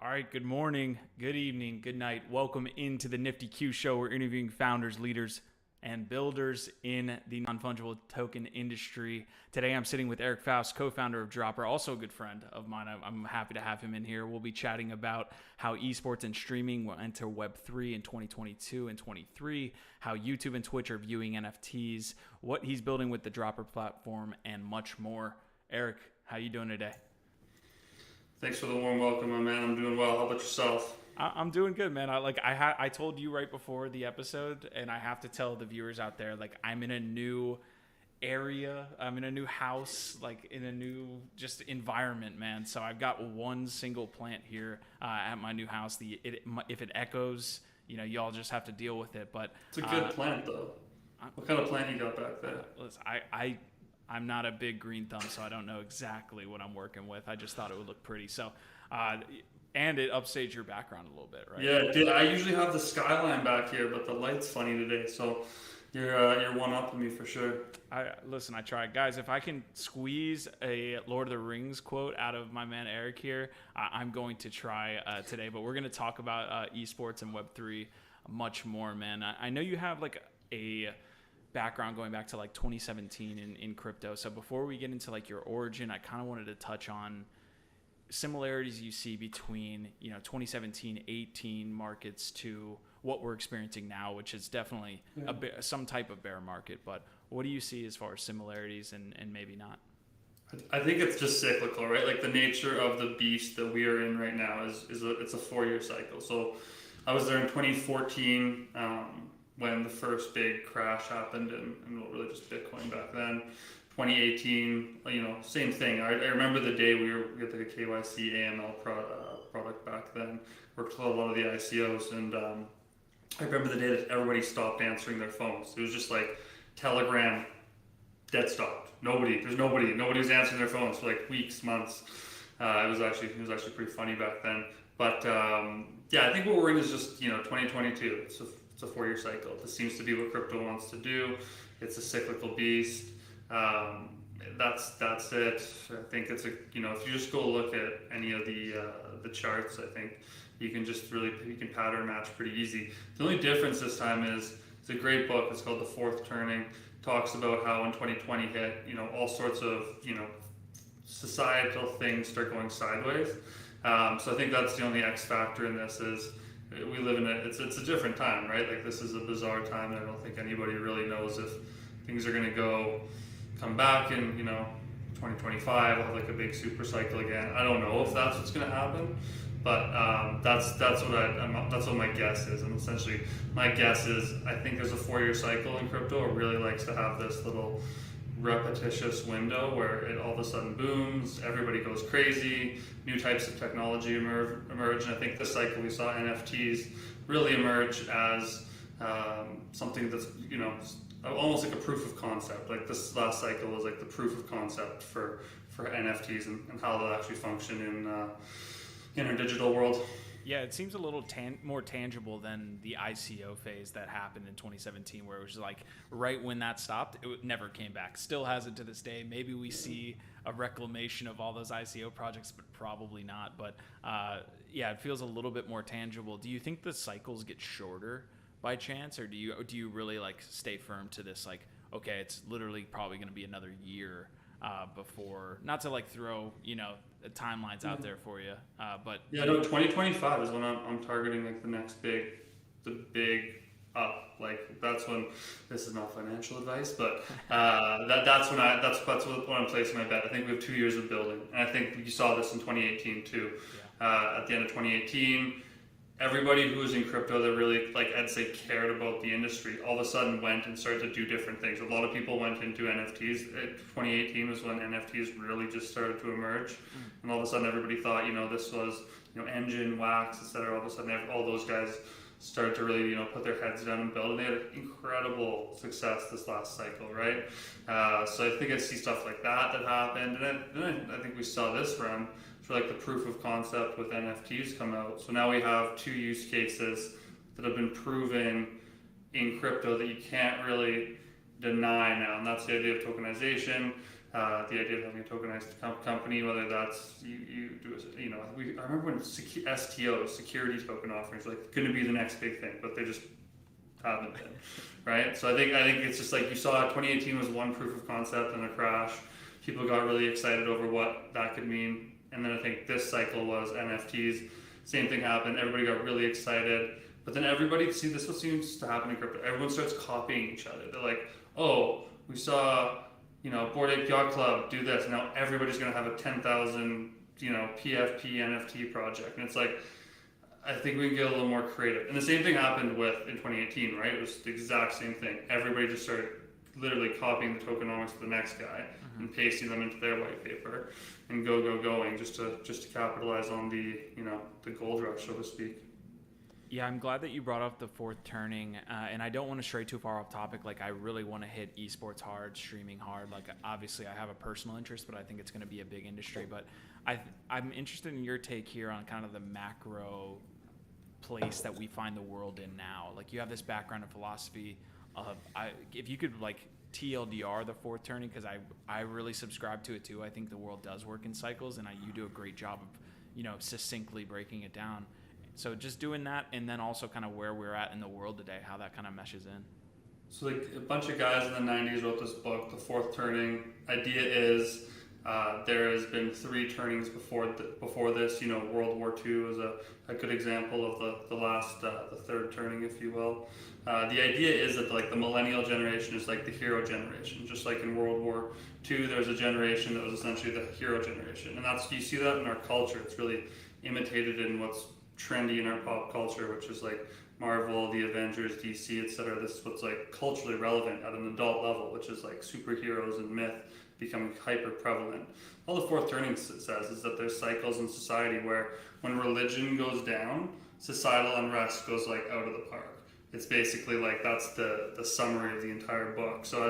All right, good morning, good evening, good night. Welcome into the Nifty Q Show. We're interviewing founders, leaders, and builders in the non-fungible token industry. Today I'm sitting with Eric Faust, co-founder of Dropper, also a good friend of mine. I'm happy to have him in here. We'll be chatting about how esports and streaming will enter Web3 in 2022 and 23, how YouTube and Twitch are viewing NFTs, what he's building with the Dropper platform, and much more. Eric, how you doing today? Thanks for the warm welcome, my man. I'm doing well. How about yourself? I'm doing good, man. I told you right before the episode, and I have to tell the viewers out there, like, I'm in a new area. I'm in a new house, like in a new just environment, man. So I've got one single plant here at my new house. If it echoes, y'all just have to deal with it. But it's a good plant, though. What kind of plant you got back there? Listen, I'm not a big green thumb, so I don't know exactly what I'm working with. I just thought it would look pretty. So, and it upstaged your background a little bit, right? Yeah, I usually have the skyline back here, but the light's funny today. So you're one-upping me for sure. I tried. Guys, if I can squeeze a Lord of the Rings quote out of my man Eric here, I'm going to try today. But we're going to talk about esports and Web3 much more, man. I know you have like a background going back to like 2017 in crypto. So before we get into like your origin, I kind of wanted to touch on similarities you see between 2017-18 markets to what we're experiencing now, which is definitely some type of bear market. But what do you see as far as similarities and maybe not? I think it's just cyclical, right? Like the nature of the beast that we are in right now it's a 4-year cycle. So I was there in 2014. When the first big crash happened and really just Bitcoin back then. 2018, same thing. I remember the day we had like a KYC AML product back then. Worked with a lot of the ICOs, and I remember the day that everybody stopped answering their phones. It was just like Telegram, dead stopped. Nobody was answering their phones for like weeks, months. It was actually pretty funny back then. But I think what we're in is just 2022. It's a 4-year cycle. This seems to be what crypto wants to do. It's a cyclical beast. That's it. I think it's if you just go look at any of the charts, I think you can pattern match pretty easy. The only difference this time is it's a great book. It's called The Fourth Turning. Talks about how when 2020 hit, all sorts of societal things start going sideways. So I think that's the only X factor in this is we live in it's a different time, right? Like this is a bizarre time, and I don't think anybody really knows if things are going to come back in 2025. We'll have like a big super cycle again. I don't know if that's what's going to happen, but that's what my guess is. And essentially, my guess is I think there's a 4-year cycle in crypto. It really likes to have this little repetitious window where it all of a sudden booms, everybody goes crazy, new types of technology emerge, and I think this cycle we saw NFTs really emerge as something that's almost like a proof of concept. Like this last cycle was like the proof of concept for NFTs and how they'll actually function in our digital world. Yeah, it seems a little more tangible than the ICO phase that happened in 2017, where it was like right when that stopped, it never came back. Still hasn't to this day. Maybe we see a reclamation of all those ICO projects, but probably not. But it feels a little bit more tangible. Do you think the cycles get shorter by chance, or do you really like stay firm to this? Like, okay, it's literally probably going to be another year before, not to like throw timelines out there for you, but 2025 is when I'm targeting like the big up. Like that's when, this is not financial advice, but that's when I'm placing my bet. I think we have 2 years of building, and I think you saw this in 2018 too. At the end of 2018. Everybody who was in crypto that really, like I'd say, cared about the industry, all of a sudden went and started to do different things. A lot of people went into NFTs. 2018 was when NFTs really just started to emerge, and all of a sudden everybody thought, this was, Engine, Wax, etc. All of a sudden, all those guys started to really, put their heads down and build, and they had incredible success this last cycle, right? So I think I see stuff like that happened, and then I think we saw this run. For like the proof of concept with NFTs come out. So now we have 2 use cases that have been proven in crypto that you can't really deny now, and that's the idea of tokenization. The idea of having a tokenized company, whether that's you do, I remember when STOs, security token offerings, like going to be the next big thing, but they just haven't been, right? So I think it's just like you saw 2018 was one proof of concept and a crash. People got really excited over what that could mean, and then I think this cycle was NFTs. Same thing happened. Everybody got really excited, but then this is what seems to happen in crypto. Everyone starts copying each other. They're like, oh, we saw, Bored Ape Yacht Club do this. Now everybody's going to have a 10,000, PFP NFT project. And it's like, I think we can get a little more creative. And the same thing happened in 2018, right? It was the exact same thing. Everybody just started literally copying the tokenomics of the next guy and pasting them into their white paper and going just to capitalize on the, the gold rush, so to speak. Yeah, I'm glad that you brought up the fourth turning, and I don't want to stray too far off topic. Like, I really want to hit esports hard, streaming hard. Like, obviously, I have a personal interest, but I think it's going to be a big industry. But I'm interested in your take here on kind of the macro place that we find the world in now. Like, you have this background in philosophy of, if you could, like, TLDR the fourth turning, because I really subscribe to it too. I think the world does work in cycles, and you do a great job of, succinctly breaking it down. So just doing that, and then also kind of where we're at in the world today, how that kind of meshes in. So like a bunch of guys in the 90s wrote this book, The Fourth Turning. Idea is there has been 3 turnings before this. World War II is a good example of the third turning, if you will. The idea is that the millennial generation is like the hero generation. Just like in World War II, there was a generation that was essentially the hero generation. And you see that in our culture. It's really imitated in what's trendy in our pop culture, which is like Marvel, the Avengers, DC, etc. This is what's like culturally relevant at an adult level, which is like superheroes and myth becoming hyper prevalent. All the fourth turning says is that there's cycles in society where when religion goes down, societal unrest goes like out of the park. It's basically like that's the summary of the entire book. So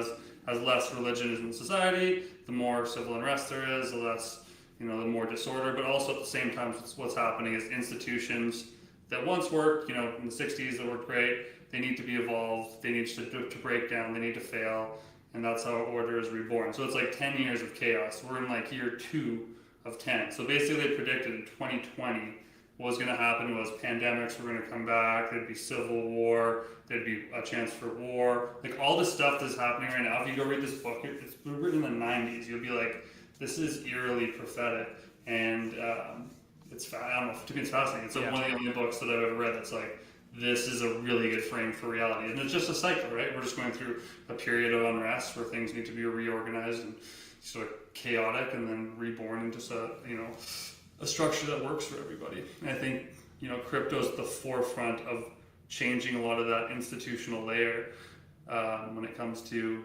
as less religion is in society, the more civil unrest there is, the less the more disorder, but also at the same time, what's happening is institutions that once worked, in the 60s that worked great, they need to be evolved, they need to break down, they need to fail, and that's how order is reborn. So it's like 10 years of chaos. We're in like year 2 of 10. So basically they predicted in 2020 what was going to happen was pandemics were going to come back, there'd be civil war, there'd be a chance for war. Like all this stuff that's happening right now, if you go read this book, it's written in the 90s, you'll be like, this is eerily prophetic, and it's I don't know. To me, it's fascinating. It's one of the only books that I've ever read that's like, this is a really good frame for reality, and it's just a cycle, right? We're just going through a period of unrest where things need to be reorganized and sort of chaotic, and then reborn into a structure that works for everybody. And I think crypto is at the forefront of changing a lot of that institutional layer when it comes to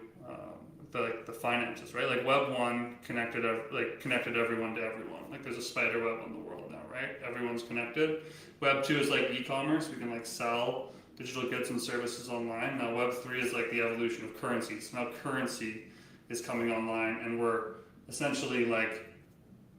the finances, right? Like Web 1 connected everyone to everyone. Like there's a spider web on the world now, right? Everyone's connected. Web 2 is like e-commerce. We can like sell digital goods and services online. Now Web 3 is like the evolution of currencies. Now currency is coming online, and we're essentially like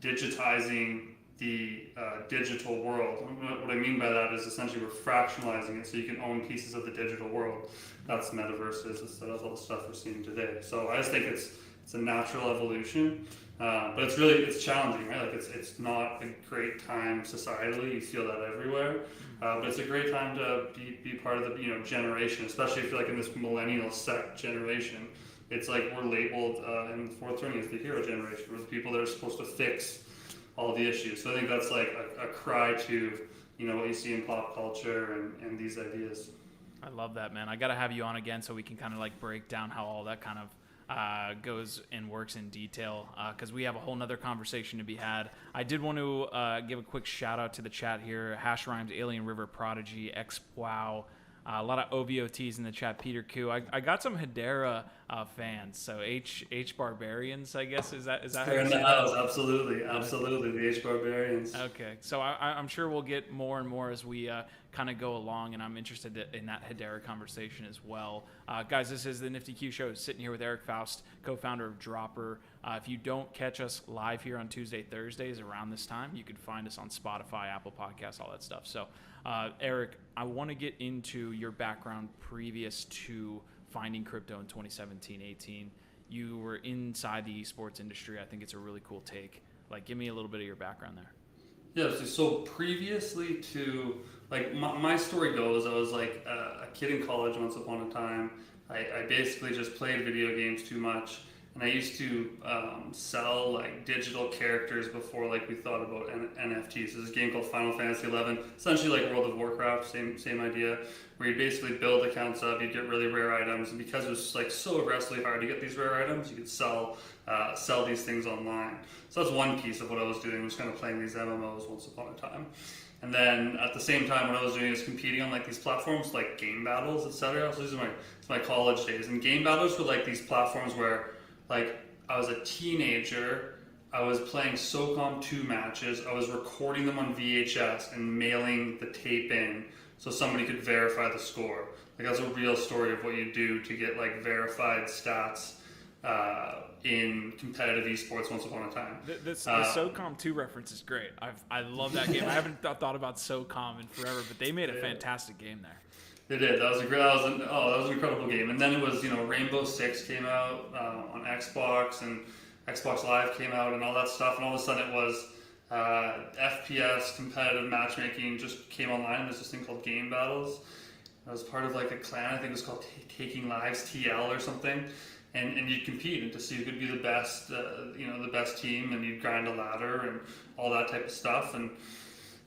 digitizing the digital world. What I mean by that is essentially we're fractionalizing it so you can own pieces of the digital world. That's metaverses, that's all the stuff we're seeing today. So I just think it's a natural evolution, but it's challenging, right? Like it's not a great time societally. You feel that everywhere, but it's a great time to be part of the generation, especially if you're like in this millennial sect generation. It's like we're labeled in the fourth turning as the hero generation. We're the people that are supposed to fix all the issues. So I think that's like a cry to what you see in pop culture and these ideas. I love that, man. I got to have you on again so we can kind of like break down how all that kind of goes and works in detail, because we have a whole nother conversation to be had. I did want to give a quick shout out to the chat here. Hash Rhymes, Alien River Prodigy, XWow, a lot of OVOTs in the chat. Peter Koo. I got some Hedera fans. So H Barbarians, I guess, is that how they're in the house? Absolutely, the H Barbarians. Okay, so I'm sure we'll get more and more as we kind of go along, and I'm interested in that Hedera conversation as well. Guys, this is the Nifty Q Show, sitting here with Eric Faust, co-founder of Dropper. If you don't catch us live here on Tuesday, Thursdays around this time, you can find us on Spotify, Apple Podcasts, all that stuff. So, Eric, I want to get into your background previous to finding crypto in 2017-18. you were inside the esports industry. I think it's a really cool take. Like, give me a little bit of your background there. Yeah, so previously to, like, my story goes, I was like a kid in college once upon a time. I basically just played video games too much, and I used to sell like digital characters before like we thought about NFTs. There's a game called Final Fantasy 11, essentially like World of Warcraft, same idea, where you basically build accounts up, you get really rare items, and because it was like so aggressively hard to get these rare items, you could sell these things online. So that's one piece of what I was doing, was kind of playing these MMOs once upon a time. And then at the same time, what I was doing is competing on like these platforms like game battles, etc. So these are my college days, and game battles were like these platforms where, like, I was a teenager, I was playing SOCOM 2 matches, I was recording them on VHS and mailing the tape in so somebody could verify the score. Like, that's a real story of what you do to get like verified stats in competitive esports once upon a time. The SOCOM 2 reference is great. I love that game. I haven't thought about SOCOM in forever, but they made a fantastic game there. They did. That was an incredible game. And then it was, Rainbow Six came out on Xbox, and Xbox Live came out, and all that stuff. And all of a sudden, it was FPS competitive matchmaking just came online. There's this thing called Game Battles. I was part of like a clan. I think it was called Taking Lives TL or something. And you'd compete and to see who could be the best, the best team, and you'd grind a ladder and all that type of stuff. And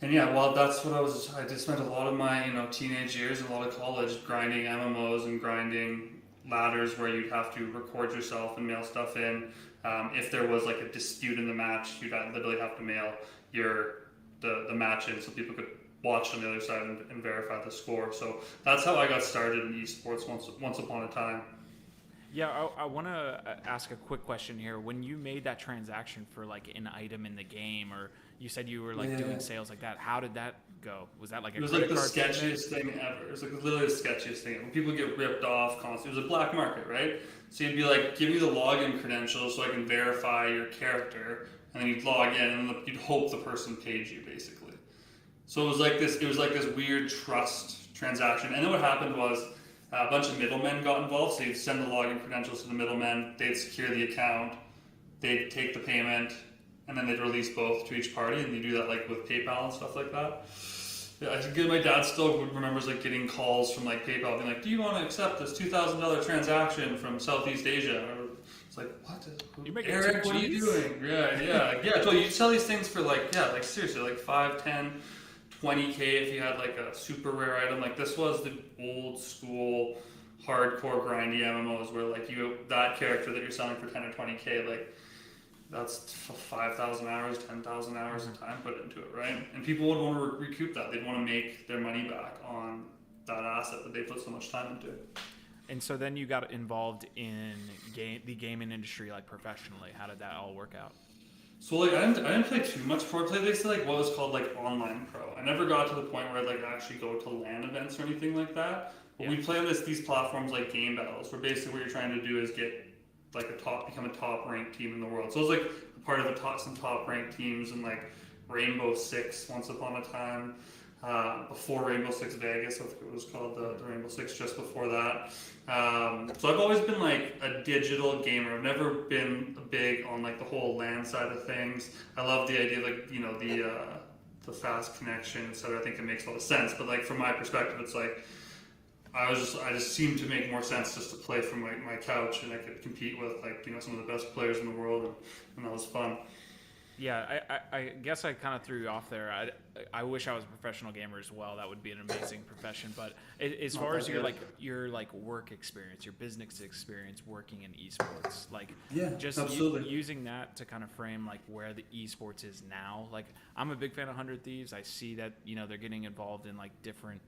yeah, well, that's what I just spent a lot of my, teenage years and a lot of college grinding MMOs and grinding ladders where you'd have to record yourself and mail stuff in. If there was like a dispute in the match, you'd literally have to mail the match in so people could watch on the other side and verify the score. So that's how I got started in esports once upon a time. Yeah, I want to ask a quick question here. When you made that transaction for like an item in the game, or you said you were like doing sales like that, how did that go? Was that like a credit card? It was like the sketchiest thing ever. It was like literally the sketchiest thing. When people get ripped off constantly, it was a black market, right? So you'd be like, give me the login credentials so I can verify your character, and then you'd log in, and you'd hope the person paid you, basically. So it was like this weird trust transaction. And then what happened was, a bunch of middlemen got involved, so you'd send the login credentials to the middlemen, they'd secure the account, they'd take the payment, and then they'd release both to each party, and you do that like with PayPal and stuff like that. Yeah, I think my dad still remembers like getting calls from like PayPal being like, do you want to accept this $2,000 transaction from Southeast Asia? It's like, what? Eric, what are you doing? Yeah. So you sell these things for like seriously, like 5, 10, 20K if you had like a super rare item. Like, this was the old school hardcore grindy MMOs where like that character that you're selling for 10 or 20K, like that's 5,000 hours, 10,000 hours of time put into it, right? And people would want to recoup that. They'd want to make their money back on that asset that they put so much time into. And so then you got involved in the gaming industry like professionally. How did that all work out? So like I didn't play too much pro. I played basically like what was called like online pro. I never got to the point where I'd like actually go to LAN events or anything like that. But we play on these platforms like game battles, where basically what you're trying to do is get like become a top ranked team in the world. So I was like a part of some top ranked teams in like Rainbow Six once upon a time. Before Rainbow Six Vegas, I think it was called the Rainbow Six just before that. So I've always been like a digital gamer. I've never been big on like the whole LAN side of things. I love the idea, like, the fast connection, etc. I think it makes a lot of sense. But like from my perspective, it's like I just seemed to make more sense just to play from my couch, and I could compete with like some of the best players in the world, and that was fun. Yeah, I guess I kind of threw you off there. I wish I was a professional gamer as well. That would be an amazing profession. But as far as your work experience, your business experience working in esports, using that to kind of frame like where the esports is now. Like, I'm a big fan of 100 Thieves. I see that they're getting involved in like different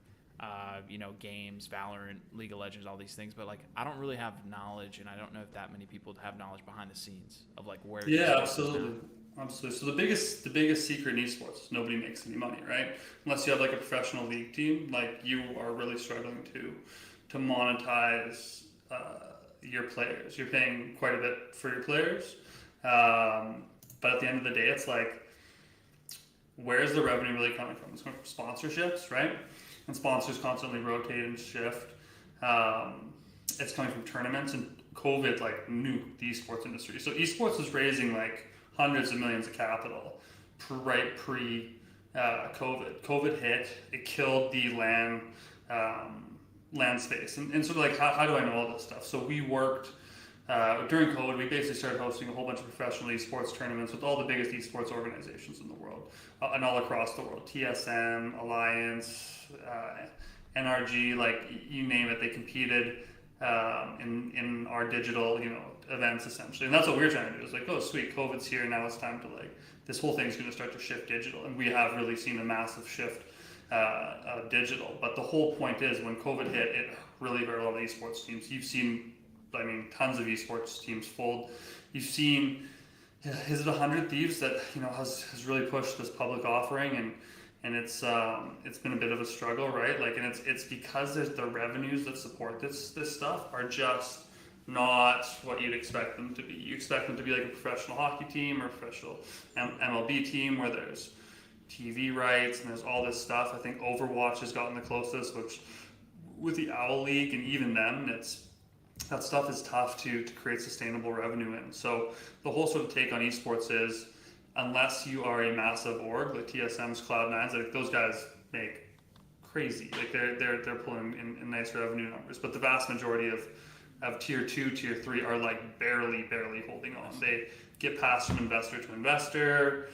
games, Valorant, League of Legends, all these things. But like, I don't really have knowledge, and I don't know if that many people have knowledge behind the scenes of like where. Yeah, absolutely. Absolutely. So the biggest secret in esports is nobody makes any money, right? Unless you have like a professional league team, like you are really struggling to monetize your players. You're paying quite a bit for your players, but at the end of the day, it's like, where's the revenue really coming from? It's coming from sponsorships, right? And sponsors constantly rotate and shift. It's coming from tournaments and COVID like nuked the esports industry. So esports was raising like hundreds of millions of capital right pre COVID. COVID hit, it killed the land space, and sort of like how do I know all this stuff? So we worked during COVID. We basically started hosting a whole bunch of professional esports tournaments with all the biggest esports organizations in the world and all across the world. TSM, Alliance, NRG, like you name it, they competed in our digital, events essentially. And that's what we're trying to do. It's like, oh sweet, COVID's here, now it's time to this whole thing's going to start to shift digital, and we have really seen a massive shift digital. But the whole point is, when COVID hit, it really hurt a lot of esports teams. You've seen, tons of esports teams fold. You've seen, is it 100 Thieves that has really pushed this public offering, and it's been a bit of a struggle, right? And it's because there's the revenues that support this stuff are just not what you'd expect them to be. You expect them to be like a professional hockey team or a professional MLB team where there's TV rights and there's all this stuff. I think Overwatch has gotten the closest, which with the Owl League and even them, that stuff is tough to create sustainable revenue in. So the whole sort of take on esports is, unless you are a massive org like TSM's, Cloud9's, like those guys make crazy. Like they're pulling in nice revenue numbers, but the vast majority of tier 2, tier 3 are like barely holding on. They get passed from investor to investor.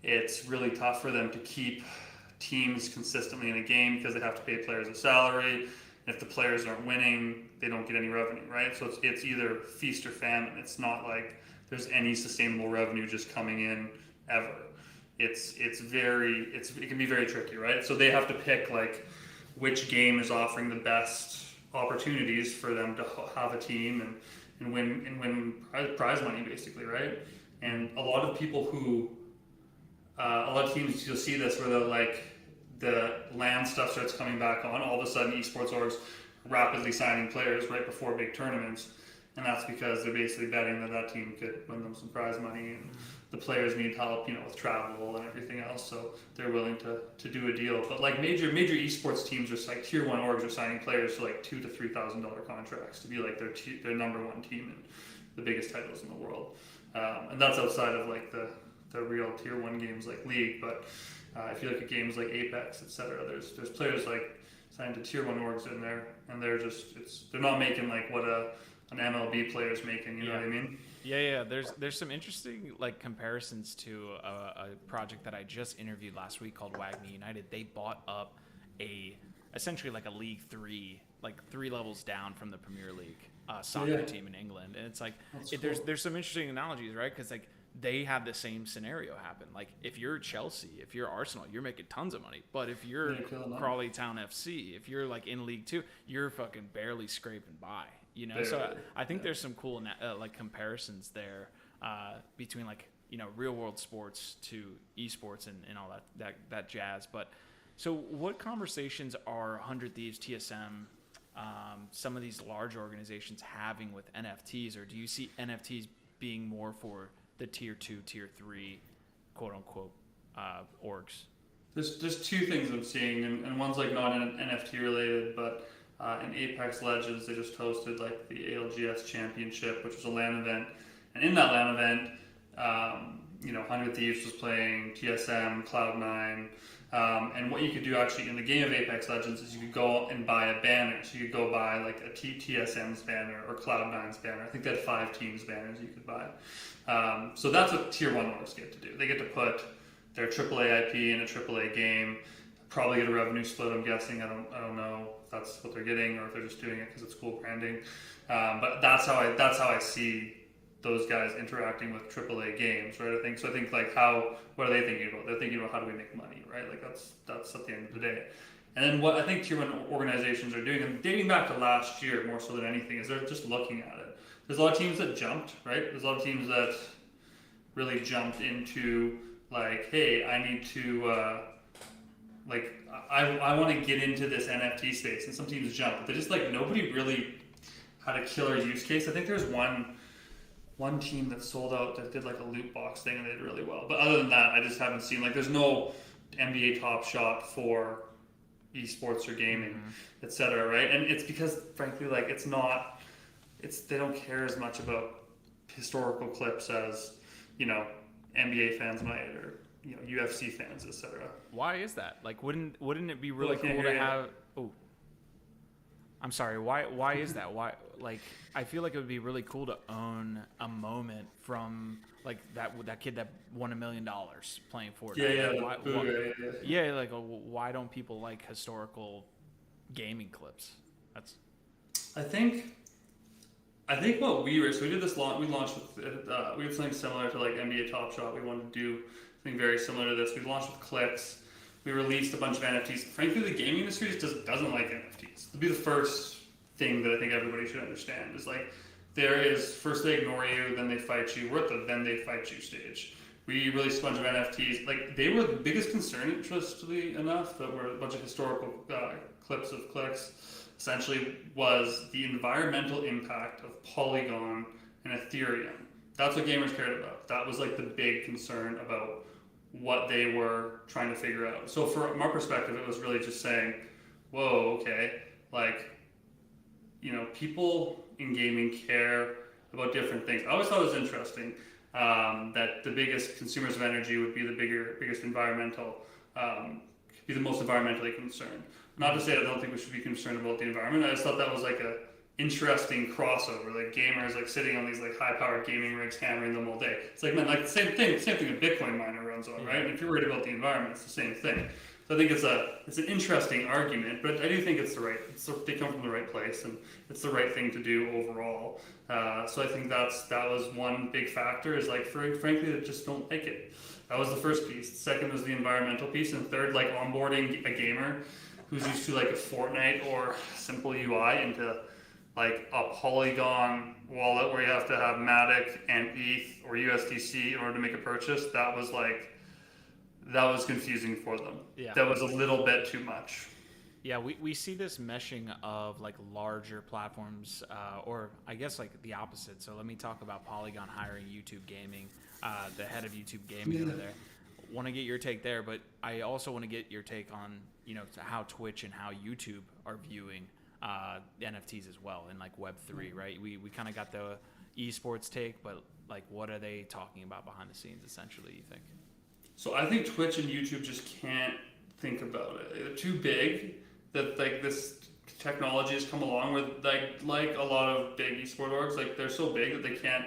It's really tough for them to keep teams consistently in a game because they have to pay players a salary. And if the players aren't winning, they don't get any revenue, right? So it's either feast or famine. It's not like there's any sustainable revenue just coming in ever. It can be very tricky, right? So they have to pick which game is offering the best opportunities for them to have a team and win prize money, basically, right? And a lot of teams, you'll see this where the land stuff starts coming back on. All of a sudden, esports orgs rapidly signing players right before big tournaments, and that's because they're basically betting that team could win them some prize money, and the players need help, with travel and everything else, so they're willing to do a deal. But major esports teams are tier 1 orgs are signing players to $2,000 to $3,000 contracts to be their number one team in the biggest titles in the world, and that's outside of the real tier 1 games like League. But if you look at games like Apex, etc., there's players signed to tier 1 orgs in there, and they're not making what an MLB player's making. You know what I mean? Yeah. There's some interesting comparisons to a project that I just interviewed last week called Wagner United. They bought up essentially a League 3, 3 levels down from the Premier League soccer team in England, and it's cool. There's some interesting analogies, right? Because they have the same scenario happen. If you're Chelsea, if you're Arsenal, you're making tons of money. But if you're Crawley Town FC, if you're in League 2, you're fucking barely scraping by. So I think there's some cool comparisons there between real world sports to esports and all that jazz. But so what conversations are 100 Thieves, TSM, some of these large organizations having with NFTs, or do you see NFTs being more for the tier 2, tier 3, quote unquote, orgs? There's two things I'm seeing, and one's not NFT related, but in Apex Legends, they just hosted the ALGS Championship, which was a LAN event, and in that LAN event, 100 Thieves was playing, TSM, Cloud9, and what you could do actually in the game of Apex Legends is you could go and buy a banner. So you could go buy a TSM's banner or Cloud9's banner. I think they had 5 teams' banners you could buy. So that's what tier 1 orgs get to do. They get to put their AAA IP in a AAA game, probably get a revenue split, I'm guessing. I don't know if that's what they're getting or if they're just doing it because it's cool branding. But that's how I see those guys interacting with AAA games, right? I think what are they thinking about? They're thinking about how do we make money, right? That's at the end of the day. And then what I think tier 1 organizations are doing, and dating back to last year more so than anything, is they're just looking at it. There's a lot of teams that jumped, right? There's a lot of teams that really jumped into hey, I need to I want to get into this NFT space, and some teams jump, but they're just nobody really had a killer use case. I think there's one team that sold out that did a loot box thing and they did really well. But other than that, I just haven't seen there's no NBA Top Shot for esports or gaming, etc. Right? And it's because frankly it's not they don't care as much about historical clips as, you know, NBA fans might, or, you know, UFC fans, etc. Why is that? Like, wouldn't it be really Well, I can't cool to hear you. have? Oh, I'm sorry. Why is that? Why, like, I feel like it would be really cool to own a moment from like that kid that won $1 million playing Fortnite. Yeah, Like, yeah. Like, why don't people like historical gaming clips? That's I think what we did this launch. We launched with we had something similar to like NBA Top Shot. We wanted to do something very similar to this. We launched with clicks. We released a bunch of NFTs. Frankly, the gaming industry just doesn't like NFTs. It'll be the first thing that I think everybody should understand is like there is first they ignore you, then they fight you. We're at the then they fight you stage. We released a bunch of NFTs. Like they were the biggest concern, interestingly enough, that were a bunch of historical clips of clicks. Essentially, was the environmental impact of Polygon and Ethereum. That's what gamers cared about. That was like the big concern about what they were trying to figure out. So from our perspective, it was really just saying, whoa, okay, like, you know, people in gaming care about different things. I always thought it was interesting that the biggest consumers of energy would be the biggest environmental, be the most environmentally concerned. Not to say that I don't think we should be concerned about the environment. I just thought that was like a interesting crossover, like gamers like sitting on these like high-powered gaming rigs hammering them all day. It's like, man, like the same thing a Bitcoin miner runs on, right? And if you're worried about the environment, it's the same thing. So I think it's an interesting argument, but I do think they come from the right place, and it's the right thing to do overall. So I think that was one big factor. Is like, frankly, they just don't like it. That was the first piece. The second was the environmental piece, and third, like onboarding a gamer who's used to like a Fortnite or simple UI into like a Polygon wallet where you have to have Matic and ETH or USDC in order to make a purchase. That was confusing for them. Yeah. That was a little bit too much. Yeah, we see this meshing of like larger platforms, or I guess like the opposite. So let me talk about Polygon hiring YouTube Gaming, the head of YouTube Gaming over there. Want to get your take there, but I also want to get your take on, you know, how Twitch and how YouTube are viewing NFTs as well, and like Web3, right? We kind of got the esports take, but like, what are they talking about behind the scenes, essentially, you think? So I think Twitch and YouTube just can't think about it. They're too big. That like this technology has come along with like a lot of big esport orgs. Like they're so big that they can't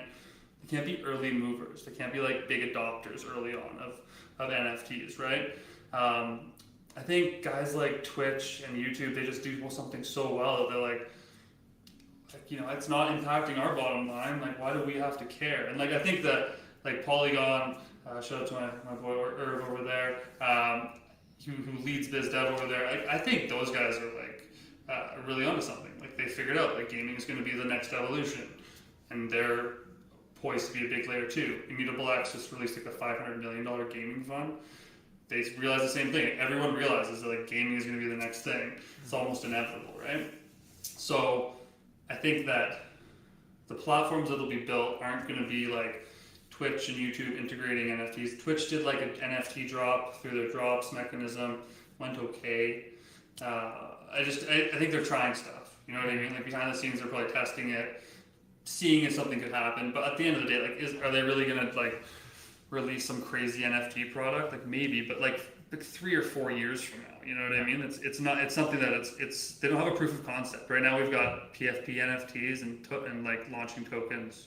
be early movers. They can't be like big adopters early on of NFTs, right? I think guys like Twitch and YouTube, they just do something so well that they're like, you know, it's not impacting our bottom line. Like, why do we have to care? And like, I think that like Polygon, shout out to my boy Irv over there, who leads biz dev over there. I think those guys are like really onto something. Like they figured out like gaming is going to be the next evolution, and they're poised to be a big player too. Immutable X just released like a $500 million gaming fund. They realize the same thing. Everyone realizes that like gaming is going to be the next thing. It's almost inevitable, right? So I think that the platforms that will be built aren't going to be like Twitch and YouTube integrating NFTs. Twitch did like an NFT drop through their drops mechanism, went okay. I think they're trying stuff. You know what I mean? Like behind the scenes, they're probably testing it, seeing if something could happen. But at the end of the day, like, are they really going to like release some crazy NFT product? Like maybe, but like 3 or 4 years from now, you know what I mean? It's something that it's they don't have a proof of concept right now. We've got PFP NFTs and like launching tokens.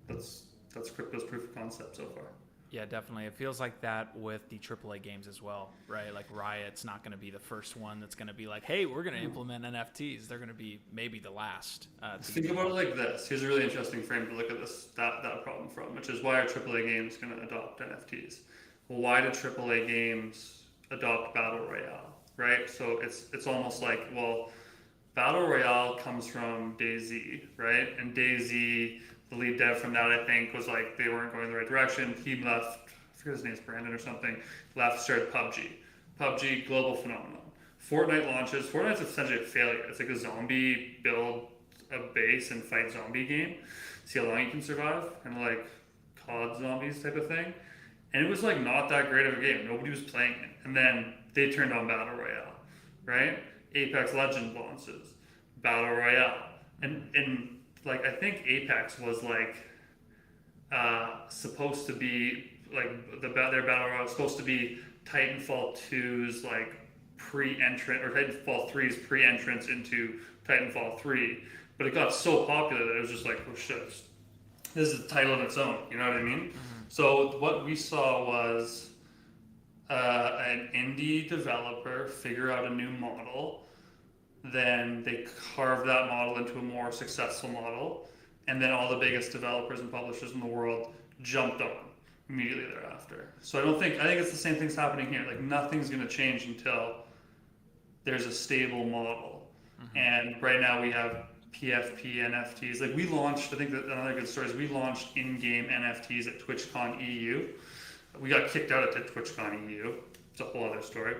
That's crypto's proof of concept so far. Yeah, definitely. It feels like that with the AAA games as well, right? Like Riot's not going to be the first one that's going to be like, hey, we're going to implement NFTs. They're going to be maybe the last. Think about it like this. Here's a really interesting frame to look at that problem from, which is why are AAA games going to adopt NFTs? Well, why do AAA games adopt Battle Royale, right? So it's almost like, well, Battle Royale comes from DayZ, right? And DayZ, the lead dev from that, I think, was like, they weren't going the right direction. He left, I forget his name's Brandon or something, left, started PUBG. PUBG, global phenomenon. Fortnite launches. Fortnite's essentially a failure. It's like a zombie build a base and fight zombie game. See how long you can survive, kind of like COD zombies type of thing. And it was like not that great of a game. Nobody was playing it. And then they turned on Battle Royale, right? Apex Legends launches, Battle Royale. And like I think Apex was like supposed to be like their battle royale was supposed to be Titanfall 2's like pre-entrant, or Titanfall 3's pre-entrance into Titanfall 3, but it got so popular that it was just like, oh shit, this is a title on its own, you know what I mean? So what we saw was an indie developer figure out a new model, then they carved that model into a more successful model, and then all the biggest developers and publishers in the world jumped on immediately thereafter. So I think it's the same thing's happening here. Like nothing's going to change until there's a stable model. And right now we have PFP NFTs. Like we launched, I think that another good story is we launched in-game NFTs at TwitchCon EU. We got kicked out at TwitchCon EU. It's a whole other story.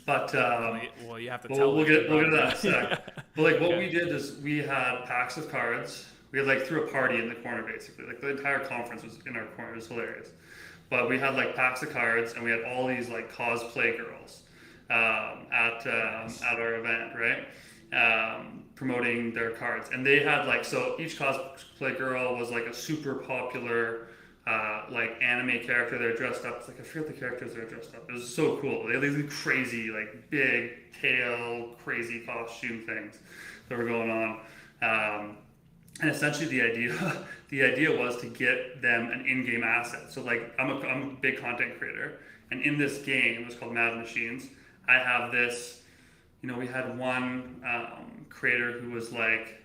But well, you have to tell. We'll get to that in a sec. But like what we did is we had packs of cards. We had like threw a party in the corner basically. Like the entire conference was in our corner. It was hilarious. But we had like packs of cards, and we had all these like cosplay girls at our event, right? Promoting their cards, and they had like, so each cosplay girl was like a super popular like anime character. They're dressed up. It's like I forget the characters they're dressed up. It was so cool. They had these crazy like big tail crazy costume things that were going on. And essentially the idea was to get them an in-game asset. So like I'm a big content creator, and in this game, it was called Mad Machines, I have this, we had one creator who was like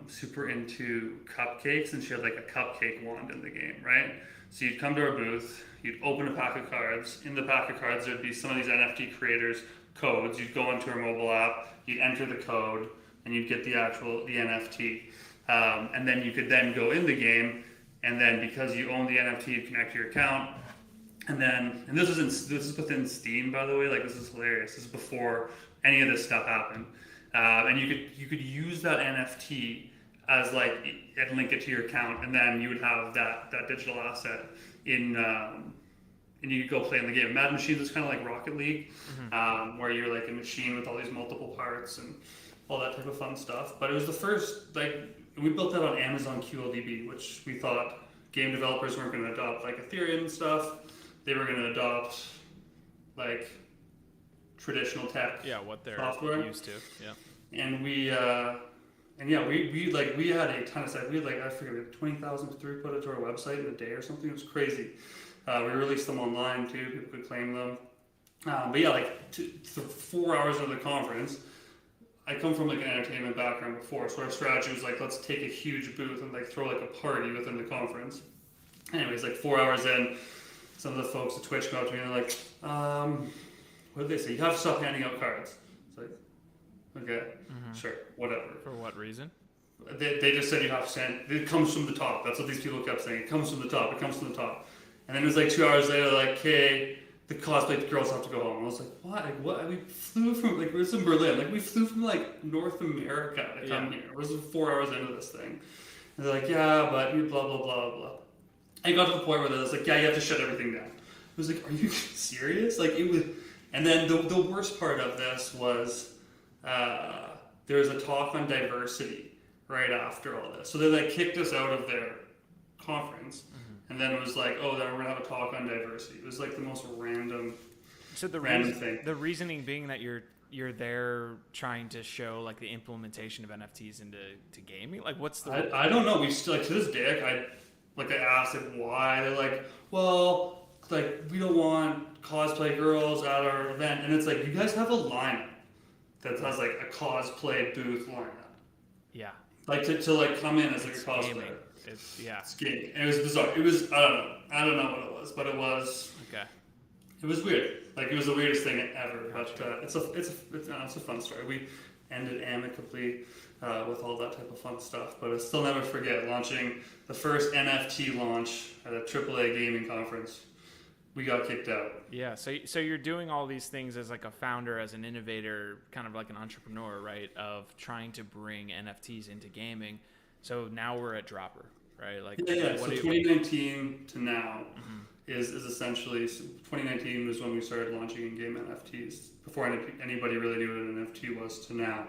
super into cupcakes, and she had like a cupcake wand in the game, right? So you'd come to our booth, you'd open a pack of cards. In the pack of cards, there'd be some of these NFT creators' codes. You'd go into our mobile app, you'd enter the code, and you'd get the NFT. And then you could then go in the game, and then because you own the NFT, you connect your account. And this is within Steam, by the way. Like this is hilarious. This is before any of this stuff happened. And you could use that NFT as like and link it to your account, and then you would have that digital asset in. And you could go play in the game. Mad Machines is kind of like Rocket League, where you're like a machine with all these multiple parts and all that type of fun stuff. But it was the first, like, we built that on Amazon QLDB, which we thought game developers weren't going to adopt, like Ethereum and stuff. They were going to adopt, like, traditional tech what they're software. used to, And we had a ton of stuff. We had like, I forget, we had 20,000 throughput to our website in a day or something. It was crazy. We released them online too. People could claim them. But yeah, like 4 hours of the conference, I come from like an entertainment background before, so our strategy was like, let's take a huge booth and like throw like a party within the conference. Anyways, like 4 hours in, some of the folks at Twitch go up to me and they're like, what did they say? You have to stop handing out cards. It's like, okay, sure, whatever. For what reason? They just said you have to send, it comes from the top. That's what these people kept saying. It comes from the top, it comes from the top. And then it was like 2 hours later, like, okay, the cosplay girls have to go home. I was like, what? Like, what? We flew from, like, we're in Berlin. Like, we flew from, like, North America to come here. We're 4 hours into this thing. And they're like, yeah, but you blah, blah, blah, blah. I got to the point where they was like, yeah, you have to shut everything down. I was like, are you serious? Like, it was, and then the worst part of this was there was a talk on diversity right after all this. So they, like, kicked us out of their conference. And then it was like, oh, then we're gonna have a talk on diversity. It was like the most random thing. The reasoning being that you're there trying to show like the implementation of NFTs into gaming. Like, what's the? I don't know. We still, like, to this day, I asked it why. They're like, well, like, we don't want cosplay girls at our event, and it's like, you guys have a lineup that has like a cosplay booth lineup. Yeah. Like to like come in as like a cosplayer. It's gaming. And it was bizarre. It was, I don't know what it was, but it was It was weird. Like, it was the weirdest thing ever. But it's a fun story. We ended amicably with all that type of fun stuff. But I still never forget launching the first NFT launch at a AAA gaming conference. We got kicked out. Yeah, so you're doing all these things as like a founder, as an innovator, kind of like an entrepreneur, right? Of trying to bring NFTs into gaming. So now we're at Dropper, right? Like, yeah. So 2019 to now is essentially, 2019 was when we started launching in-game NFTs. Before anybody really knew what an NFT was to now,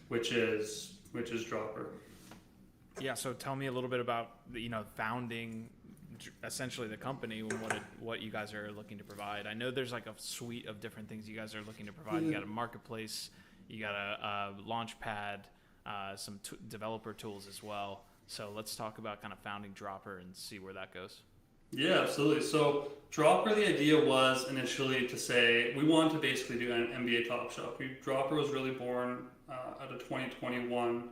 which is Dropper. Yeah, so tell me a little bit about founding essentially the company and what you guys are looking to provide. I know there's like a suite of different things you guys are looking to provide. You got a marketplace, you got a launch pad, some developer tools as well. So let's talk about kind of founding Dropper and see where that goes. Yeah, absolutely. So Dropper, the idea was initially to say we wanted to basically do an NBA Top Shot. Dropper was really born out of 2021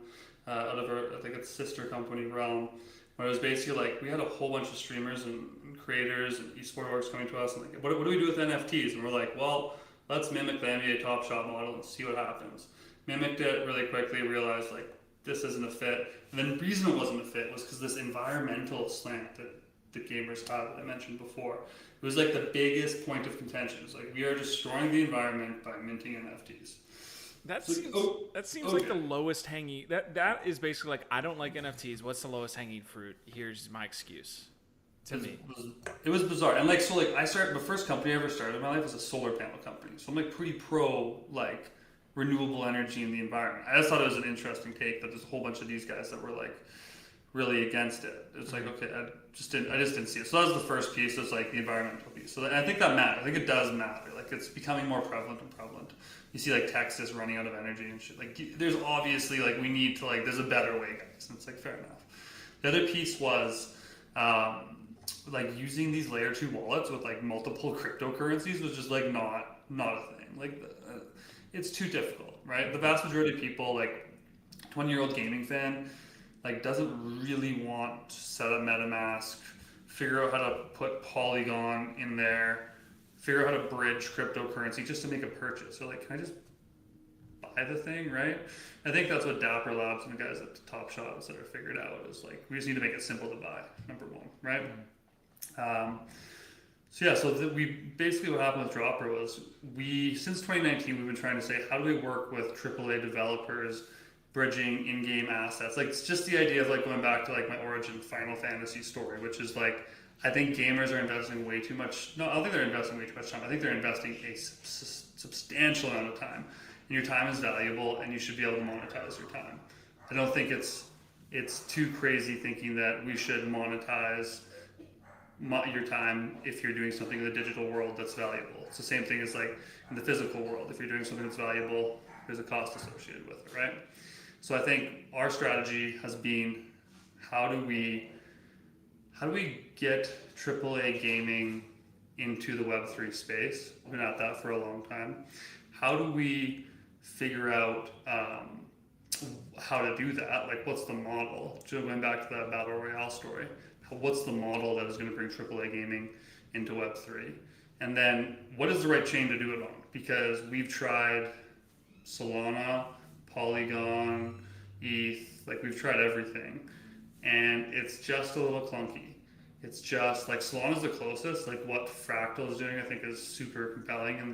out of our, I think it's sister company Realm, where it was basically like we had a whole bunch of streamers and creators and esports orgs coming to us and like, what do we do with NFTs? And we're like, well, let's mimic the NBA Top Shot model and see what happens. Mimicked it really quickly, realized like this isn't a fit. And then the reason it wasn't a fit was because this environmental slant that gamers have that I mentioned before. It was like the biggest point of contention. It's like we are destroying the environment by minting NFTs. That seems like the lowest hanging. That is basically like, I don't like NFTs. What's the lowest hanging fruit? Here's my excuse. It was bizarre. And like, so like the first company I ever started in my life was a solar panel company. So I'm like pretty pro like renewable energy in the environment. I just thought it was an interesting take that there's a whole bunch of these guys that were like really against it. It's like, okay, I just didn't see it. So that was the first piece. It's like the environmental piece. So I think that matters. I think it does matter. Like it's becoming more prevalent and prevalent. You see like Texas running out of energy and shit. Like there's obviously like we need to like there's a better way, guys. And it's like fair enough. The other piece was like using these layer 2 wallets with like multiple cryptocurrencies was just like not a thing. Like it's too difficult, right? The vast majority of people, like 20-year-old gaming fan, like doesn't really want to set up MetaMask, figure out how to put Polygon in there, figure out how to bridge cryptocurrency just to make a purchase. So like, can I just buy the thing, right? I think that's what Dapper Labs and the guys at Top Shot that are figured out is like, we just need to make it simple to buy, number one, right? We basically what happened with Dropper was since 2019, we've been trying to say, how do we work with AAA developers bridging in-game assets? Like it's just the idea of like going back to like my origin Final Fantasy story, which is like, I think gamers are investing way too much. No, I don't think they're investing way too much time. I think they're investing a substantial amount of time. And your time is valuable and you should be able to monetize your time. I don't think it's too crazy thinking that we should monetize your time if you're doing something in the digital world that's valuable. It's the same thing as like in the physical world. If you're doing something that's valuable, there's a cost associated with it, right? So I think our strategy has been how do we get AAA gaming into the Web3 space? We've been at that for a long time. How do we figure out how to do that? Like, what's the model? Going back to that Battle Royale story, what's the model that is going to bring AAA gaming into Web3? And then, what is the right chain to do it on? Because we've tried Solana, Polygon, ETH, like we've tried everything, and it's just a little clunky. It's just like Solana's the closest. Like what Fractal is doing, I think, is super compelling in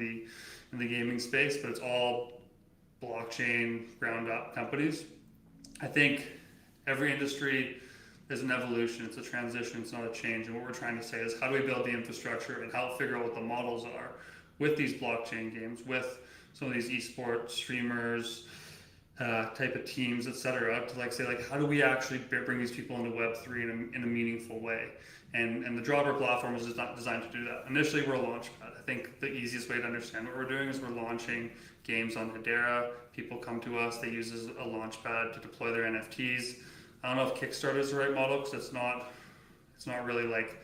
the gaming space, but it's all blockchain ground up companies. I think every industry is an evolution. It's a transition. It's not a change. And what we're trying to say is how do we build the infrastructure and how to figure out what the models are with these blockchain games, with some of these esports streamers, type of teams, etc., to like say like how do we actually bring these people into Web3 in a meaningful way? And the Dropper platform is not designed to do that. Initially, we're a launchpad. I think the easiest way to understand what we're doing is we're launching games on Hedera. People come to us. They use as a launchpad to deploy their NFTs. I don't know if Kickstarter is the right model because it's not really like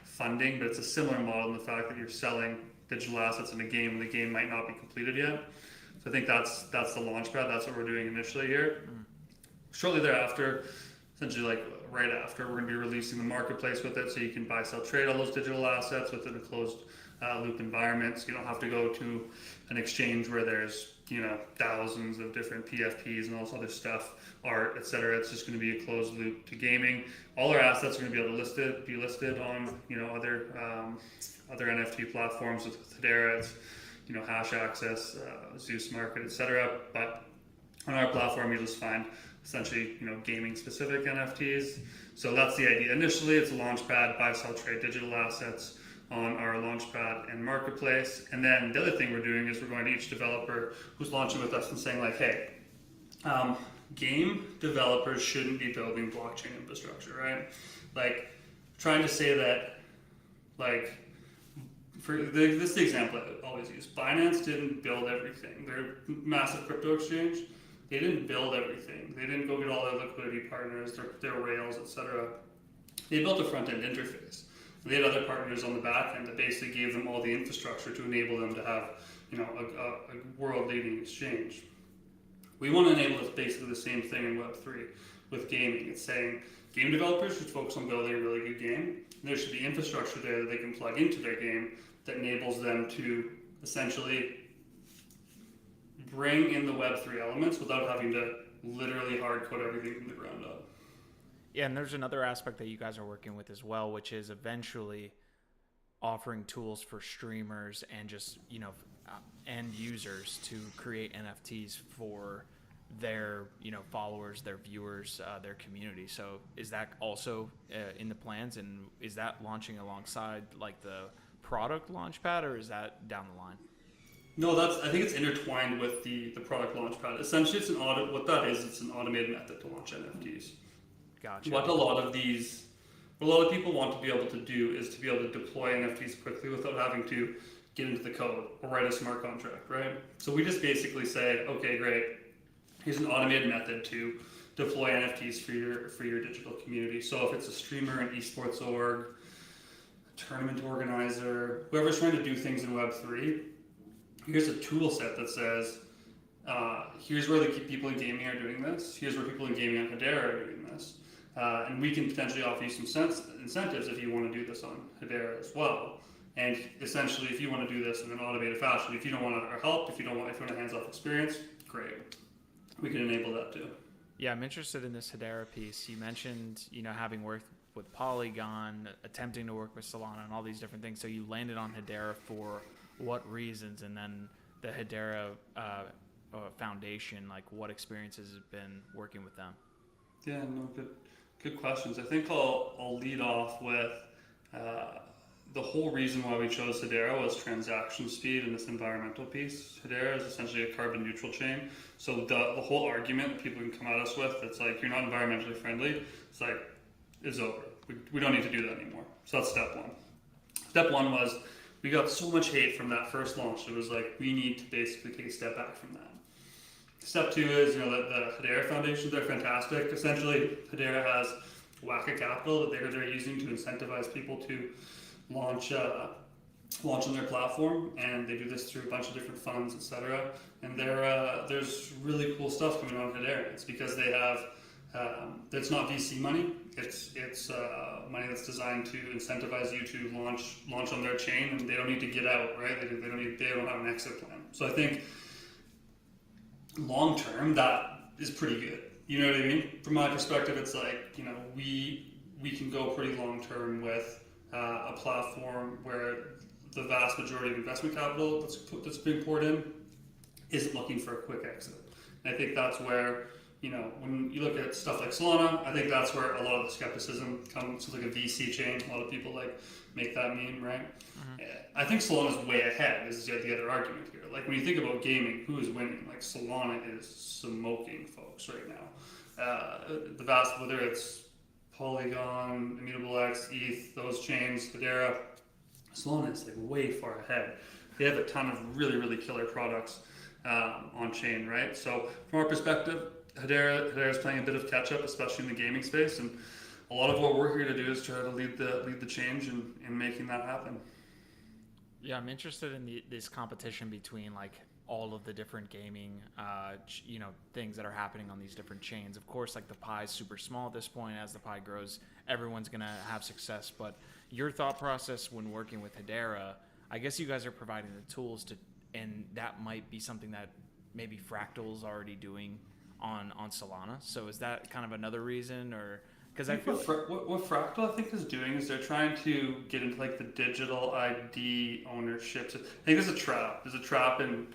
funding, but it's a similar model in the fact that you're selling digital assets in a game and the game might not be completed yet. So I think that's the launchpad. That's what we're doing initially here. Shortly thereafter, essentially like right after, we're going to be releasing the marketplace with it, so you can buy, sell, trade all those digital assets within a closed loop environment. So you don't have to go to an exchange where there's thousands of different PFPs and all this other stuff, art, etc. It's just going to be a closed loop to gaming. All our assets are going to be able to be listed on other NFT platforms with Hedera. It's Hash Access, Zeus Market, etc. But on our platform, you just find essentially gaming specific NFTs. So that's the idea. Initially, it's a launchpad, buy, sell, trade digital assets on our launchpad and marketplace. And then the other thing we're doing is we're going to each developer who's launching with us and saying like, hey, game developers shouldn't be building blockchain infrastructure, right? Like, trying to say that, like, this is the example I always use. Binance didn't build everything. They're a massive crypto exchange. They didn't build everything. They didn't go get all their liquidity partners, their rails, etc. They built a front-end interface. They had other partners on the back end that basically gave them all the infrastructure to enable them to have, a world-leading exchange. We want to enable basically the same thing in Web3 with gaming. It's saying game developers should focus on building a really good game. There should be infrastructure there that they can plug into their game that enables them to essentially bring in the Web3 elements without having to literally hard code everything from the ground up. Yeah, and there's another aspect that you guys are working with as well, which is eventually offering tools for streamers and just, end users to create NFTs for their, followers, their viewers, their community. So is that also in the plans, and is that launching alongside like the product launchpad, or is that down the line? No, I think it's intertwined with the product launchpad. Essentially, it's an automated method to launch NFTs. Gotcha. What a lot of people want to be able to do is to be able to deploy NFTs quickly without having to get into the code or write a smart contract, right? So we just basically say, okay, great. Here's an automated method to deploy NFTs for your digital community. So if it's a streamer, an esports org, a tournament organizer, whoever's trying to do things in Web3, here's a tool set that says, here's where the people in gaming are doing this. Here's where people in gaming on Hedera are doing this. And we can potentially offer you some incentives if you want to do this on Hedera as well. And essentially, if you want to do this in an automated fashion, if you don't want our help, if you want a hands-off experience, great. We can enable that too. Yeah, I'm interested in this Hedera piece. You mentioned, having worked with Polygon, attempting to work with Solana and all these different things. So you landed on Hedera for what reasons? And then the Hedera Foundation, like what experiences have been working with them? Yeah, no, good questions. I think I'll lead off with the whole reason why we chose Hedera was transaction speed and this environmental piece. Hedera is essentially a carbon neutral chain. So the whole argument that people can come at us with, it's like, you're not environmentally friendly, it's like, it's over. We don't need to do that anymore. So that's step one. Step one was, we got so much hate from that first launch. It was like, we need to basically take a step back from that. Step two is, the Hedera Foundation, they're fantastic. Essentially, Hedera has Waka Capital that they're using to incentivize people to launch on their platform, and they do this through a bunch of different funds, etc. And there's really cool stuff coming on Hedera. It's because they have it's not VC money. It's money that's designed to incentivize you to launch on their chain, and they don't need to get out, right? They don't have an exit plan. So I think long term that is pretty good. You know what I mean? From my perspective, it's like, we can go pretty long term with a platform where the vast majority of investment capital that's being poured in isn't looking for a quick exit. And I think that's where, when you look at stuff like Solana, I think that's where a lot of the skepticism comes to, like a VC chain. A lot of people make that meme, right? Mm-hmm. I think Solana's way ahead is the other argument here. Like when you think about gaming, who is winning? Like Solana is smoking folks right now. Whether it's Polygon, Immutable X, ETH, those chains, Hedera, Solana is like way far ahead. They have a ton of really, really killer products on chain, right? So from our perspective, Hedera is playing a bit of catch up, especially in the gaming space, and a lot of what we're here to do is try to lead the change in making that happen. Yeah, I'm interested in this competition between like all of the different gaming, things that are happening on these different chains. Of course, like the pie is super small at this point. As the pie grows, everyone's gonna have success. But your thought process when working with Hedera, I guess you guys are providing the tools and that might be something that maybe Fractal's already doing on Solana. So is that kind of another reason, or? Because I feel what Fractal I think is doing is they're trying to get into like the digital ID ownership. I think there's a trap. There's a trap in,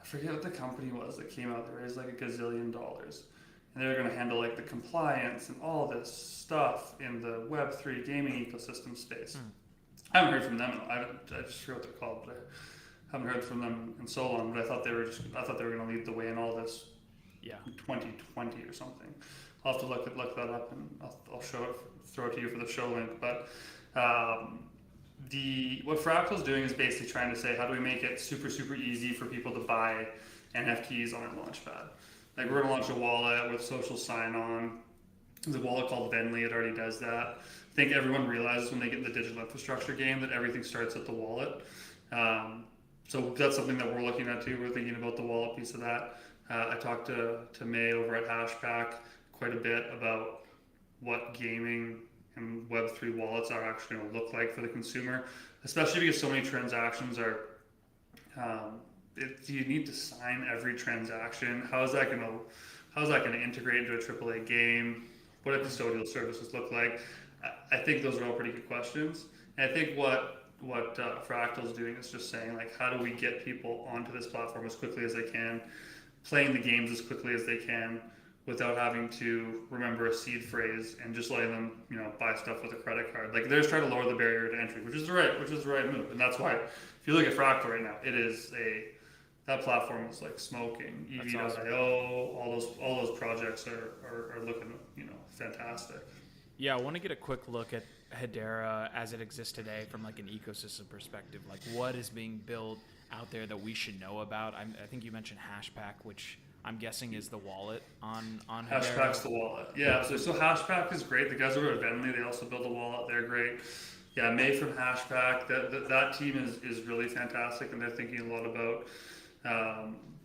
I forget what the company was that came out. There is like $1 gazillion, and they're going to handle like the compliance and all this stuff in the Web3 gaming ecosystem space. I haven't heard from them. I just forget what they're called, but I haven't heard from them in so long. But I thought they were going to lead the way in all this. Yeah. 2020 or something. I'll have to look that up, and I'll throw it to you for the show link. But what Fractal's doing is basically trying to say, how do we make it super, super easy for people to buy NFTs on our launchpad? Like, we're gonna launch a wallet with social sign-on. There's a wallet called Venly. It already does that. I think everyone realizes when they get in the digital infrastructure game that everything starts at the wallet. So that's something that we're looking at too. We're thinking about the wallet piece of that. I talked to May over at Hashpack quite a bit about what gaming and Web3 wallets are actually going to look like for the consumer, especially because so many transactions are. You need to sign every transaction. How is that going to integrate into a AAA game? What do custodial services look like? I think those are all pretty good questions. And I think what Fractal's doing is just saying, like, how do we get people onto this platform as quickly as they can, playing the games as quickly as they can, without having to remember a seed phrase and just letting them, buy stuff with a credit card. Like, they're just trying to lower the barrier to entry, which is the right move. And that's why, if you look at Fractal right now, that platform is like smoking. EV.io, awesome. all those projects are looking, fantastic. Yeah, I want to get a quick look at Hedera as it exists today from like an ecosystem perspective. Like, what is being built out there that we should know about? I think you mentioned Hashpack, which I'm guessing is the wallet on Hedera. Hashpack's the wallet. Yeah, so Hashpack is great. The guys over at Venly, they also build a wallet. They're great. Yeah, May from Hashpack, that team is really fantastic, and they're thinking a lot about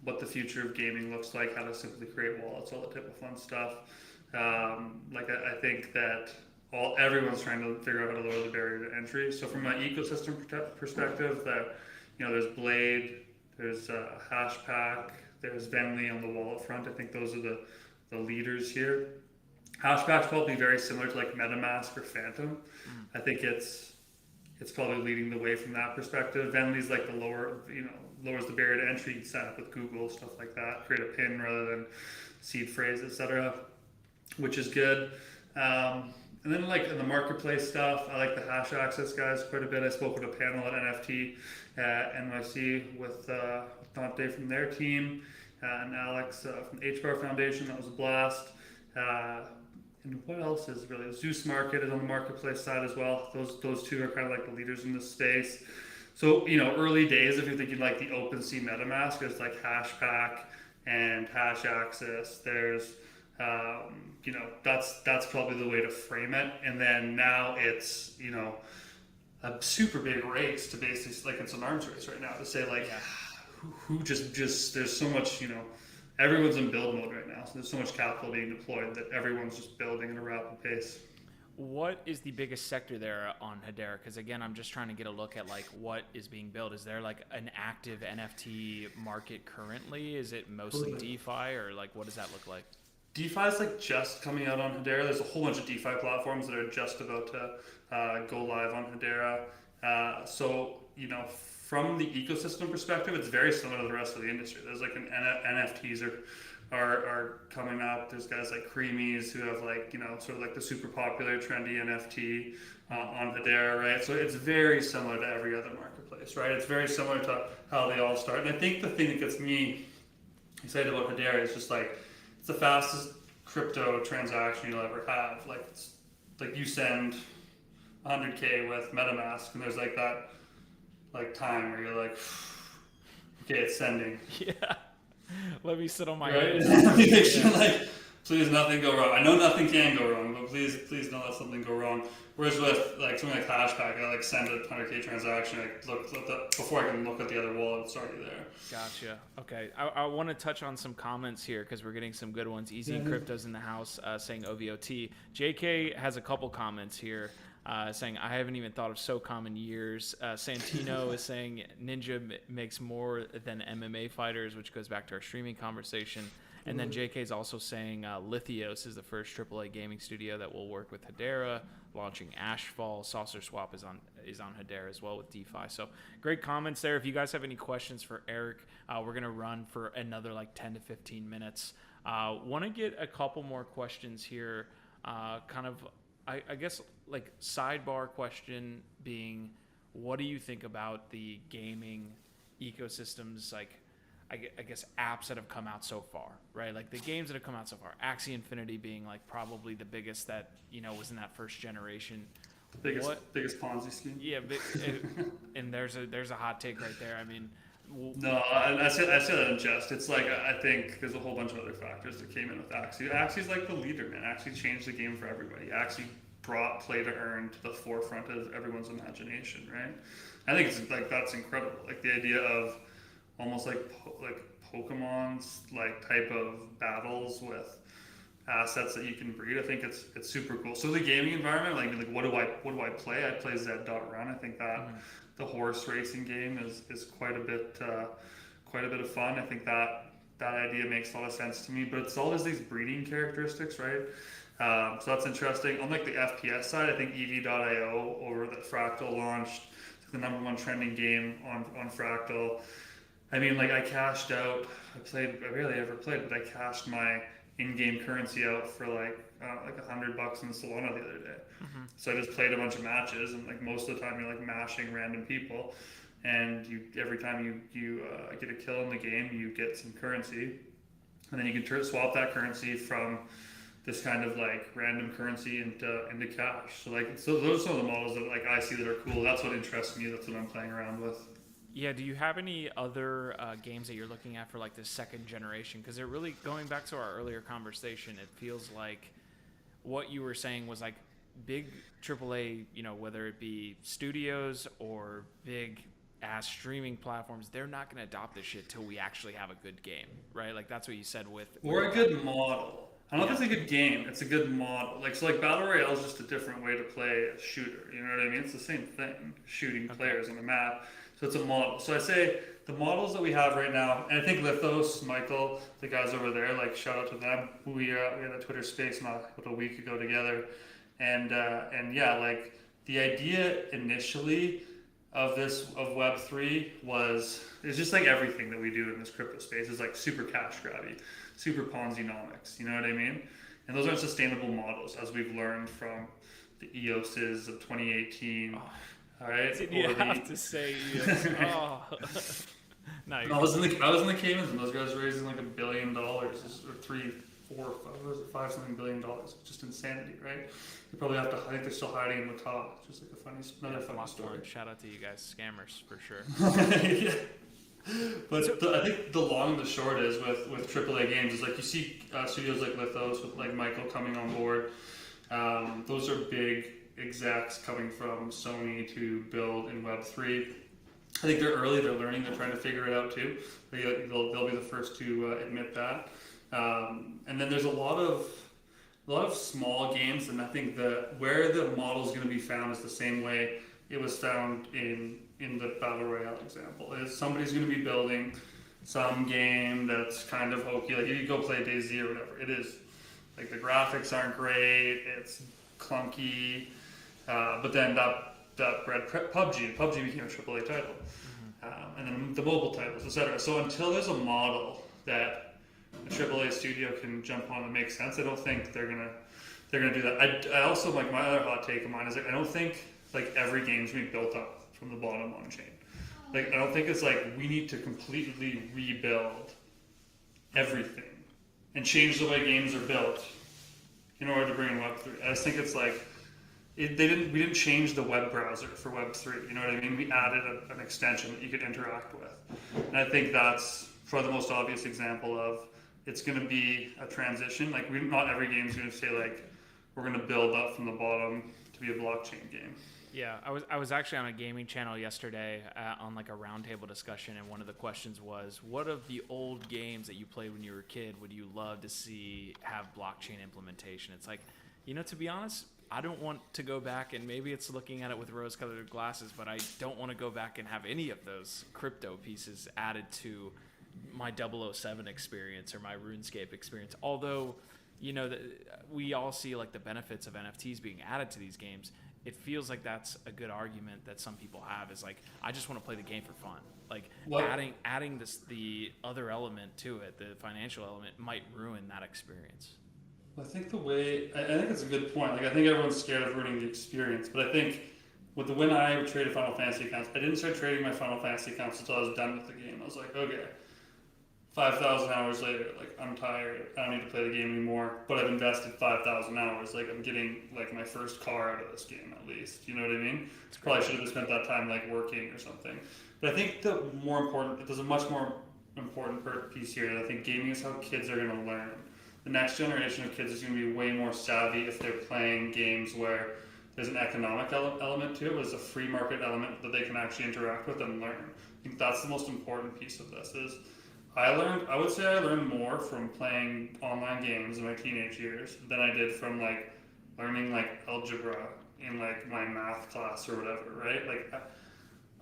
what the future of gaming looks like, how to simply create wallets, all that type of fun stuff. I think that everyone's trying to figure out how to lower the barrier to entry. So from an ecosystem perspective, there's Blade, there's Hashpack, there's Venly on the wallet front. I think those are the leaders here. Hashpack's probably very similar to like MetaMask or Phantom. I think it's probably leading the way from that perspective. Venly's like the lowers the barrier to entry. You sign up with Google, stuff like that, create a pin rather than seed phrase, etc., which is good. And then like in the marketplace stuff, I like the Hash Access guys quite a bit. I spoke with a panel at NFT at NYC with Dante from their team and Alex from the HBAR Foundation. That was a blast. And what else is really? Zeus Market is on the marketplace side as well. Those two are kind of like the leaders in this space. So, early days, if you're thinking like the OpenSea MetaMask, there's like Hashpack and Hash Access. There's that's probably the way to frame it. And then now it's, a super big race to basically, like, it's an arms race right now to say, like, who just there's so much, everyone's in build mode right now. So there's so much capital being deployed that everyone's just building at a rapid pace. What is the biggest sector there on Hedera? Because again, I'm just trying to get a look at like what is being built. Is there like an active NFT market currently? Is it mostly DeFi, or like what does that look like? DeFi is like just coming out on Hedera. There's a whole bunch of DeFi platforms that are just about to go live on Hedera. So, from the ecosystem perspective, it's very similar to the rest of the industry. There's like NFTs are coming up. There's guys like Creamies who have like, sort of like the super popular trendy NFT on Hedera, right? So it's very similar to every other marketplace, right? It's very similar to how they all start. And I think the thing that gets me excited about Hedera is just like, it's the fastest crypto transaction you'll ever have. Like, it's like you send 100K with MetaMask, and there's like that like time where you're like, okay, it's sending. Yeah. Let me sit on my right? hands. Make sure, like, please nothing go wrong. I know nothing can go wrong, but please don't let something go wrong. Whereas with like something like Hashpack, I like send a 100K transaction. I look before I can look at the other wallet. It's already there. Gotcha. Okay, I want to touch on some comments here because we're getting some good ones. Easy Crypto's in the house saying OVOT. JK has a couple comments here saying I haven't even thought of SOCOM in years. Santino is saying Ninja makes more than MMA fighters, which goes back to our streaming conversation. And then JK is also saying Lithios is the first AAA gaming studio that will work with Hedera, launching Ashfall. Saucer Swap is on Hedera as well with DeFi. So great comments there. If you guys have any questions for Eric, we're going to run for another like 10 to 15 minutes. Want to get a couple more questions here. Kind of, I guess, like sidebar question being, what do you think about the gaming ecosystems? Like, I guess apps that have come out so far, right? Like the games that have come out so far, Axie Infinity being like probably the biggest that, was in that first generation. Biggest Ponzi scheme. Yeah, and there's a hot take right there. I mean, no, I say that in jest. It's like I think there's a whole bunch of other factors that came in with Axie. Axie's like the leader, man. Axie changed the game for everybody. Axie brought play to earn to the forefront of everyone's imagination, right? I think it's like that's incredible. Like the idea of almost like Pokemon's like type of battles with assets that you can breed. I think it's super cool. So the gaming environment, like what do I play? I play Zed.Run. I think that the horse racing game is quite a bit of fun. I think that idea makes a lot of sense to me. But it's all these breeding characteristics, right? So that's interesting. On like the FPS side, I think EV.io over that Fractal launched, the #1 trending game on Fractal. I mean, like I cashed out. I rarely ever played, but I cashed my in-game currency out for like $100 in Solana the other day. So I just played a bunch of matches, and like most of the time you're like mashing random people, and every time you get a kill in the game, you get some currency, and then you can swap that currency from this kind of like random currency into cash. So those are some of the models that like I see that are cool. That's what interests me. That's what I'm playing around with. Yeah, do you have any other games that you're looking at for like the second generation? Because they're really, going back to our earlier conversation, it feels like what you were saying was like big AAA, whether it be studios or big ass streaming platforms, they're not going to adopt this shit till we actually have a good game, right? Like that's what you said with or a good model. I don't know if it's a good game. It's a good model. Like Battle Royale is just a different way to play a shooter. You know what I mean? It's the same thing, shooting players on a map. So it's a model. So I say the models that we have right now, and I think Lithos, Michael, the guys over there, like shout out to them. We had a Twitter space about a week ago together, and yeah, like the idea initially of Web3 is just like everything that we do in this crypto space is like super cash grabby, super Ponzi-nomics. You know what I mean? And those aren't sustainable models, as we've learned from the EOSs of 2018. All right. Did you have to say EOS? No, I was in the Caymans, and those guys were raising like $1 billion or $5 billion. Just insanity, right? You probably have to. I think they're still hiding in the top. Just like another funny story. Shout out to you guys, scammers for sure. Yeah. But I think the long and the short is with AAA games is like you see studios like Lithos with like Michael coming on board. Those are big execs coming from Sony to build in Web3. I think they're early, they're learning, they're trying to figure it out too. They'll be the first to admit that. And then there's a lot of small games, and I think where the model is going to be found is the same way it was found in the Battle Royale example. Is somebody's going to be building some game that's kind of hokey, like you go play DayZ or whatever. It is like the graphics aren't great, it's clunky, but then that bred PUBG became a AAA title, and then the mobile titles, etc. So until there's a model that a AAA studio can jump on and make sense, I don't think they're gonna do that. I also, like, my other hot take of mine is like I don't think like every game's being built up from the bottom on chain. Like I don't think it's like we need to completely rebuild everything and change the way games are built in order to bring in Web3. I just think it's like we didn't change the web browser for Web3. You know what I mean? We added an extension that you could interact with, and I think that's probably the most obvious example of it's going to be a transition. Like not every game is going to say like we're going to build up from the bottom to be a blockchain game. Yeah, I was actually on a gaming channel yesterday on like a roundtable discussion, and one of the questions was, what of the old games that you played when you were a kid would you love to see have blockchain implementation? It's like, to be honest, I don't want to go back, and maybe it's looking at it with rose-colored glasses, but I don't want to go back and have any of those crypto pieces added to my 007 experience or my RuneScape experience. Although, we all see like the benefits of NFTs being added to these games. It feels like that's a good argument that some people have, is like, I just want to play the game for fun. Like adding the other element to it, the financial element, might ruin that experience. I think I think it's a good point. Like I think everyone's scared of ruining the experience, but I think when I traded Final Fantasy accounts, I didn't start trading my Final Fantasy accounts until I was done with the game. I was like, okay, 5,000 hours later, like I'm tired, I don't need to play the game anymore, but I've invested 5,000 hours, like I'm getting like my first car out of this game at least, you know what I mean? Probably should have spent that time like working or something. But I think there's a much more important piece here, and I think gaming is how kids are going to learn. The next generation of kids is going to be way more savvy if they're playing games where there's an economic element to it, but there's a free market element that they can actually interact with and learn. I think that's the most important piece of this is I would say I learned more from playing online games in my teenage years than I did from like learning like algebra in like my math class or whatever, right? Like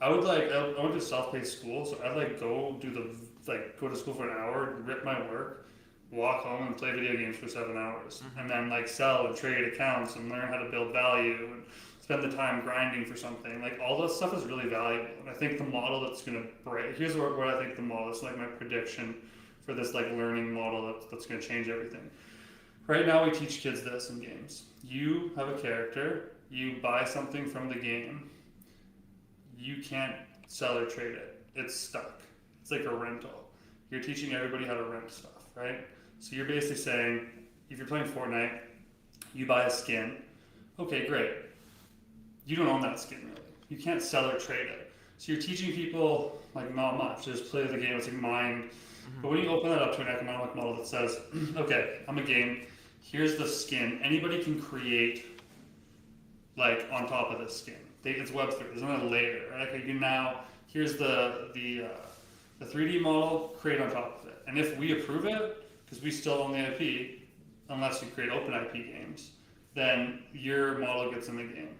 I went to self-paced school, so I'd like go to school for an hour, rip my work, walk home and play video games for 7 hours, and then like sell and trade accounts and learn how to build value and spend the time grinding for something. Like all this stuff is really valuable. And I think the model that's going to break, here's what I think the model is, like my prediction for this like learning model that's going to change everything. Right now we teach kids this in games. You have a character, you buy something from the game, you can't sell or trade it. It's stuck. It's like a rental. You're teaching everybody how to rent stuff, right? So you're basically saying, if you're playing Fortnite, you buy a skin. Okay, great. You don't own that skin really. You can't sell or trade it. So you're teaching people like not much. Just play the game. It's like mind. But when you open that up to an economic model that says, okay, I'm a game. Here's the skin. Anybody can create like on top of this skin. It's Web3. There's another layer. Right? Like you now here's the 3D model. Create on top of it. And if we approve it, because we still own the IP, unless you create open IP games, then your model gets in the game.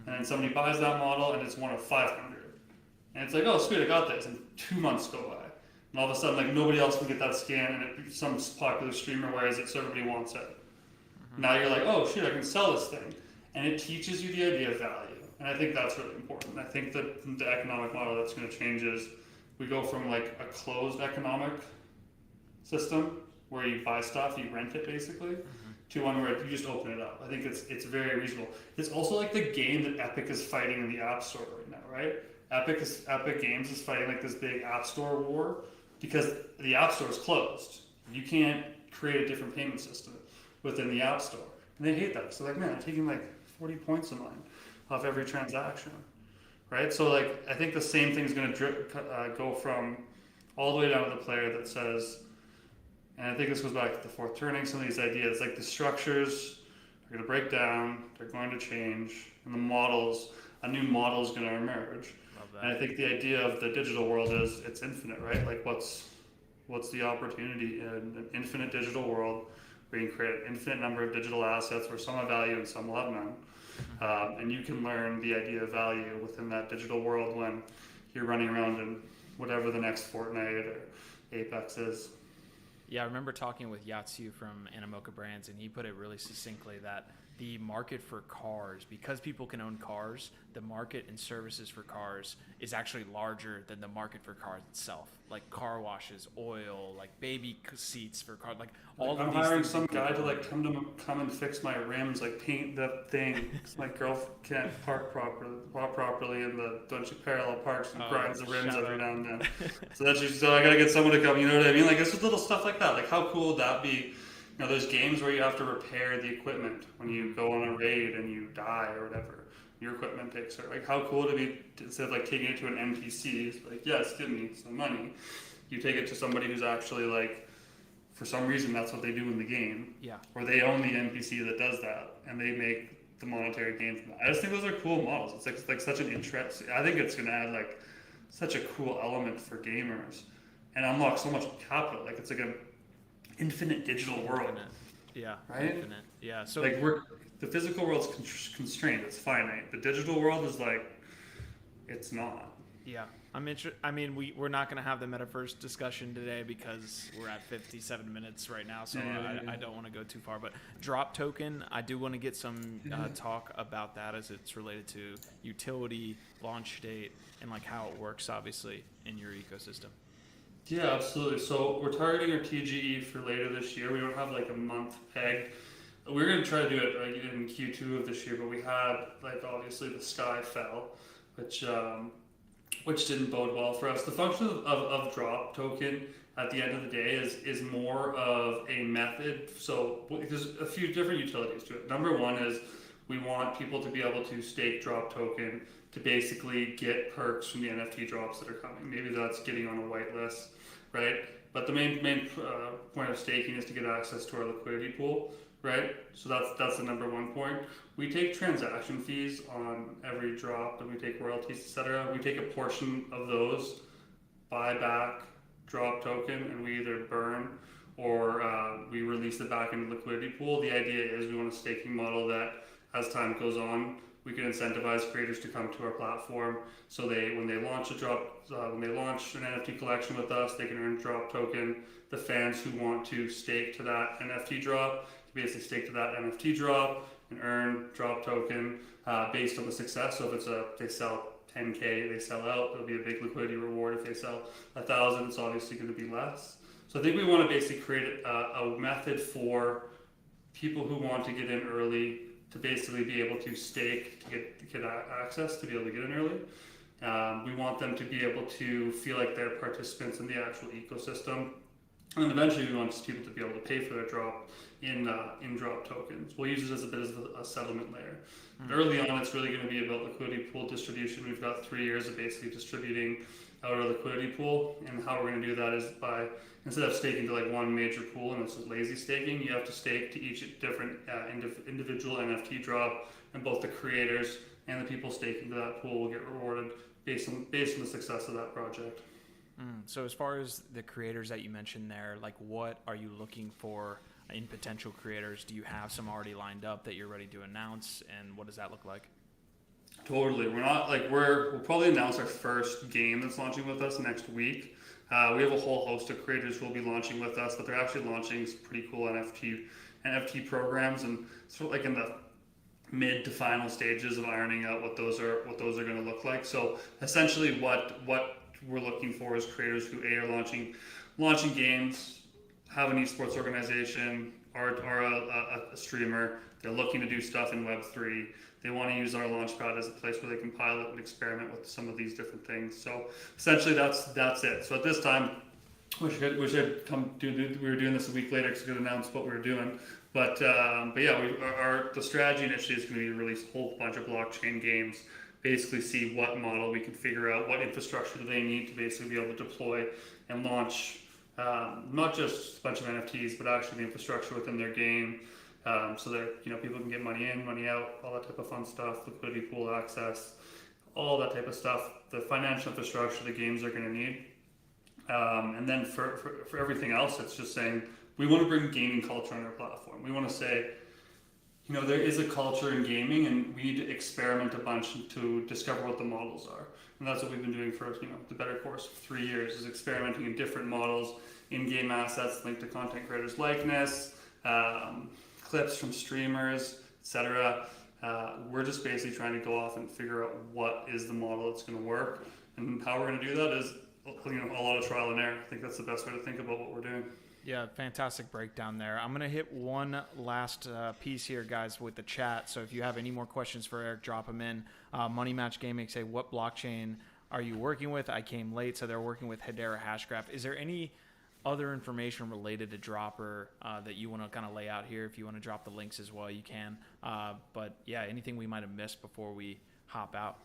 And then somebody buys that model and it's one of 500. And it's like, oh, sweet, I got this. And 2 months go by. And all of a sudden, like, nobody else can get that skin, and some popular streamer wears it, so everybody wants it. Now you're like, oh, shit, I can sell this thing. And it teaches you the idea of value. And I think that's really important. I think that the economic model that's going to change is we go from, like, a closed economic system where you buy stuff, you rent it, basically, to one where you just open it up. I think it's very reasonable. It's also like the game that Epic is fighting in the App Store right now, right? Epic Games is fighting like this big App Store war because the App Store is closed. You can't create a different payment system within the App Store. And they hate that. So like, man, I'm taking like 40 points of mine off every transaction, right? So like, I think the same thing is going to go from all the way down to the player that says, and I think this goes back to the fourth turning, some of these ideas, like the structures are going to break down, they're going to change, and the models, a new model is going to emerge. And I think the idea of the digital world is it's infinite, right? Like what's the opportunity in an infinite digital world where you can create an infinite number of digital assets where some have value and some will have none. And you can learn the idea of value within that digital world when you're running around in whatever the next Fortnite or Apex is. Yeah, I remember talking with Yatsu from Animoca Brands, and he put it really succinctly that the market for cars, because people can own cars, the market and services for cars is actually larger than the market for cars itself. Like car washes, oil, like baby seats for cars, like all I'm of these hiring things some guy to like come and fix my rims, like paint that thing. My girl can't park properly in the parallel parks and grinds the rims every now and then. So I gotta get someone to come. You know what I mean? Like it's just little stuff like that. Like how cool would that be? You know, there's games where you have to repair the equipment when you go on a raid and you die or whatever. Your equipment takes it. Like how cool to be, instead of like taking it to an NPC, it's like, yes, give me some money. You take it to somebody who's actually like, for some reason, that's what they do in the game. Yeah. Or they own the NPC that does that, and they make the monetary gain from that. I just think those are cool models. It's like such an interest. I think it's going to add like such a cool element for gamers and unlock so much capital. Like it's like an infinite digital world. Infinite. Yeah. Right? Infinite. Yeah. So like the physical world's constrained. It's finite. The digital world is like, it's not. Yeah. I mean, we're not going to have the metaverse discussion today because we're at 57 minutes right now, so I don't want to go too far. But DROPP Token, I do want to get some talk about that as it's related to utility, launch date, and like how it works, obviously, in your ecosystem. Yeah, absolutely. So we're targeting our TGE for later this year. We don't have like a month pegged. We're going to try to do it like in Q2 of this year, but we had like obviously the sky fell, which which didn't bode well for us. The function of DROPP Token at the end of the day is more of a method. So there's a few different utilities to it. Number one is we want people to be able to stake DROPP Token to basically get perks from the NFT drops that are coming. Maybe that's getting on a whitelist, right? But the main point of staking is to get access to our liquidity pool, right? So that's the number one point. We take transaction fees on every drop, and we take royalties, etc. We take a portion of those, buy back DROPP Token, and we either burn or we release it back into the liquidity pool. The idea is we want a staking model that, as time goes on, we can incentivize creators to come to our platform. So when they launch an NFT collection with us, they can earn DROPP Token. The fans who want to stake to that NFT drop can basically stake to that NFT drop and earn DROPP Token based on the success. So if they sell 10K, they sell out, there'll be a big liquidity reward. If they sell 1,000, it's obviously going to be less. So I think we want to basically create a method for people who want to get in early to basically be able to stake, to get access, to be able to get in early. We want them to be able to feel like they're participants in the actual ecosystem. And then eventually we want people to be able to pay for their drop in DROPP Tokens. We'll use it as a bit of a settlement layer. But early on, it's really going to be about liquidity pool distribution. We've got 3 years of basically distributing out our liquidity pool. And how we're going to do that is by, instead of staking to like one major pool, and this is lazy staking, you have to stake to each different individual NFT drop, and both the creators and the people staking to that pool will get rewarded based on the success of that project. So as far as the creators that you mentioned there, like what are you looking for in potential creators? Do you have some already lined up that you're ready to announce, and what does that look like? Totally. We're not like we'll probably announce our first game that's launching with us next week. We have a whole host of creators who will be launching with us, but they're actually launching some pretty cool NFT programs, and sort of like in the mid to final stages of ironing out what those are going to look like. So essentially, what we're looking for is creators who are launching games, have an esports organization, are a streamer. They're looking to do stuff in Web3. They want to use our Launchpad as a place where they can pilot and experiment with some of these different things. So essentially, that's it. So at this time, we should come do. We were doing this a week later because we could announce what we were doing. But yeah, the strategy initially is going to be to release a whole bunch of blockchain games. Basically, see what model we can figure out, what infrastructure do they need to basically be able to deploy and launch. Not just a bunch of NFTs, but actually the infrastructure within their game, so that people can get money in, money out, all that type of fun stuff, liquidity pool access, all that type of stuff. The financial infrastructure the games are going to need, and then for everything else, it's just saying we want to bring gaming culture on our platform. We want to say, there is a culture in gaming, and we need to experiment a bunch to discover what the models are. And that's what we've been doing for the better course of 3 years, is experimenting in different models, in-game assets linked to content creators' likeness, clips from streamers, etc. We're just basically trying to go off and figure out what is the model that's going to work, and how we're going to do that is a lot of trial and error. I think that's the best way to think about what we're doing. Yeah, fantastic breakdown there. I'm going to hit one last piece here, guys, with the chat. So if you have any more questions for Eric, drop them in. Money Match Gaming say, what blockchain are you working with? I came late, so they're working with Hedera Hashgraph. Is there any other information related to Dropper that you want to kind of lay out here? If you want to drop the links as well, you can. But yeah, anything we might have missed before we hop out?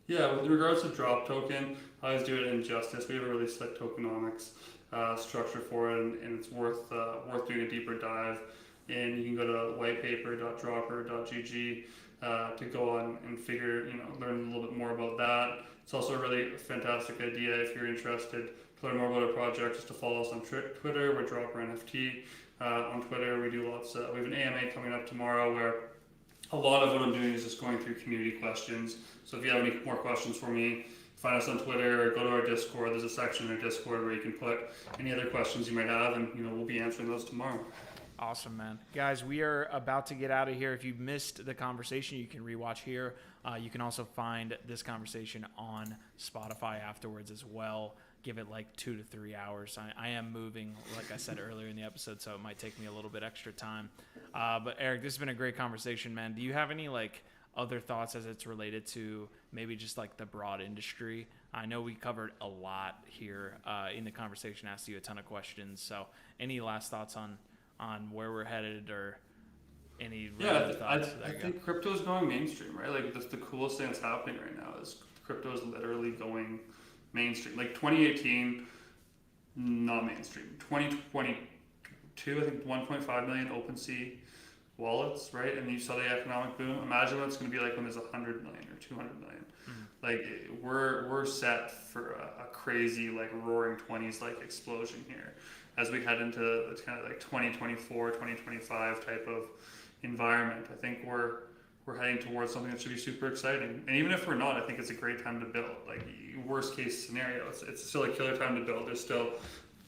Yeah, with regards to DROPP Token, I always do it in justice. We have a really slick tokenomics structure for it, and it's worth doing a deeper dive. And you can go to whitepaper.dropper.gg to go on and learn a little bit more about that. It's also a really fantastic idea if you're interested to learn more about our project, just to follow us on Twitter. We're Dropper NFT on Twitter. We do lots. We have an AMA coming up tomorrow where a lot of what I'm doing is just going through community questions. So if you have any more questions for me, find us on Twitter or go to our Discord. There's a section in our Discord where you can put any other questions you might have, and we'll be answering those tomorrow. Awesome, man. Guys, we are about to get out of here. If you missed the conversation, you can rewatch here. You can also find this conversation on Spotify afterwards as well. Give it like 2 to 3 hours. I am moving, like I said earlier in the episode, so it might take me a little bit extra time. But Eric, this has been a great conversation, man. Do you have any other thoughts as it's related to maybe just like the broad industry? I know we covered a lot here in the conversation, asked you a ton of questions. So any last thoughts on where we're headed or any thoughts? I think crypto is going mainstream, right? Like the coolest thing that's happening right now is crypto is literally going mainstream. Like 2018, not mainstream. 2022, I think 1.5 million OpenSea wallets, right? And you saw the economic boom. Imagine what it's going to be like when there's 100 million or 200 million. Like we're set for a crazy like roaring 20s like explosion here as we head into it's kind of like 2024, 2025 type of environment. I think we're heading towards something that should be super exciting. And even if we're not, I think it's a great time to build. Like worst case scenario, it's still a killer time to build. There's still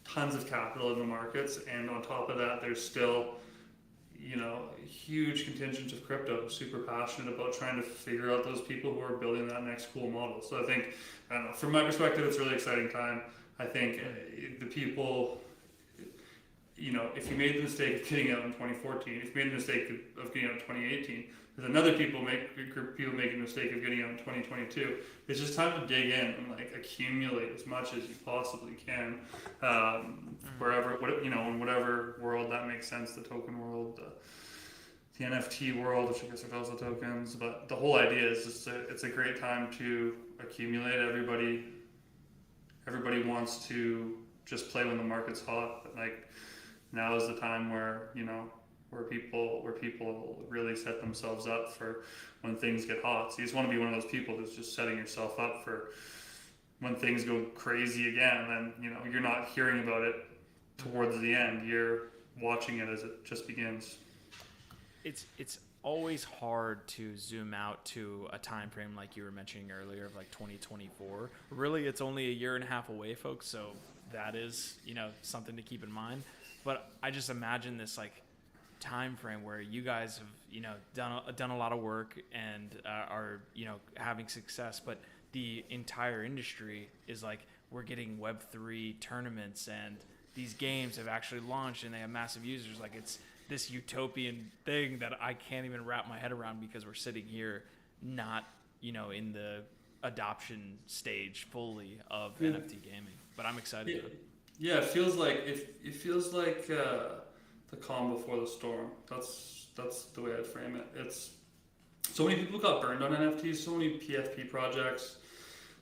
tons of capital in the markets, and on top of that, there's still huge contingent of crypto who's super passionate about trying to figure out those people who are building that next cool model. So I think, from my perspective, it's a really exciting time. I think the people, if you made the mistake of getting out in 2014, if you made the mistake of getting out in 2018, there's another people making the mistake of getting out in 2022. It's just time to dig in and like accumulate as much as you possibly can, wherever, in whatever world that makes sense, the token world, the NFT world, which I guess are also tokens. But the whole idea is just it's a great time to accumulate. Everybody wants to just play when the market's hot, but like now is the time where where people really set themselves up for when things get hot. So you just want to be one of those people that's just setting yourself up for when things go crazy again. And then you're not hearing about it towards the end. You're watching it as it just begins. It's always hard to zoom out to a time frame like you were mentioning earlier of like 2024. Really, it's only a year and a half away, folks. So that is something to keep in mind. But I just imagine this like time frame where you guys have done a lot of work and are having success, but the entire industry is like we're getting Web3 tournaments and these games have actually launched and they have massive users. Like it's this utopian thing that I can't even wrap my head around because we're sitting here not in the adoption stage fully of NFT gaming. But I'm excited. Yeah, it feels like the calm before the storm. That's the way I'd frame it. It's so many people got burned on NFTs, so many PFP projects,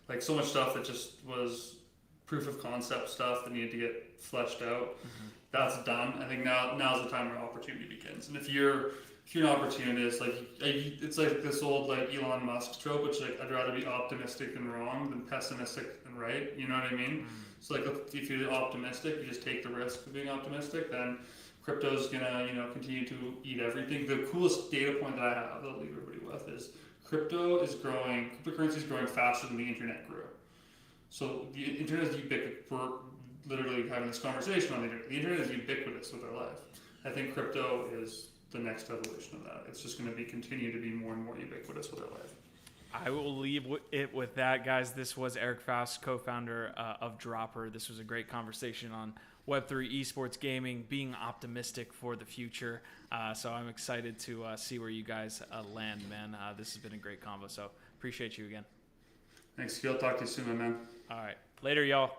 like so much stuff that just was proof of concept stuff that needed to get fleshed out. Mm-hmm. That's done. I think now's the time where opportunity begins. And if you're an opportunist, like it's like this old like Elon Musk trope, which like I'd rather be optimistic and wrong than pessimistic and right. You know what I mean? Mm-hmm. So like if you're optimistic, you just take the risk of being optimistic, then crypto's gonna, continue to eat everything. The coolest data point that I have that I'll leave everybody with is cryptocurrency is growing faster than the internet grew. So the internet is ubiquitous. We're literally having this conversation on the internet. The internet is ubiquitous with our life. I think crypto is the next evolution of that. It's just going to continue to be more and more ubiquitous with our life. I will leave it with that, guys. This was Eric Faust, co-founder of Dropper. This was a great conversation on Web3 esports gaming, being optimistic for the future. So I'm excited to see where you guys land, man. This has been a great convo, so appreciate you again. Thanks, Phil. Talk to you soon, my man. All right. Later, y'all.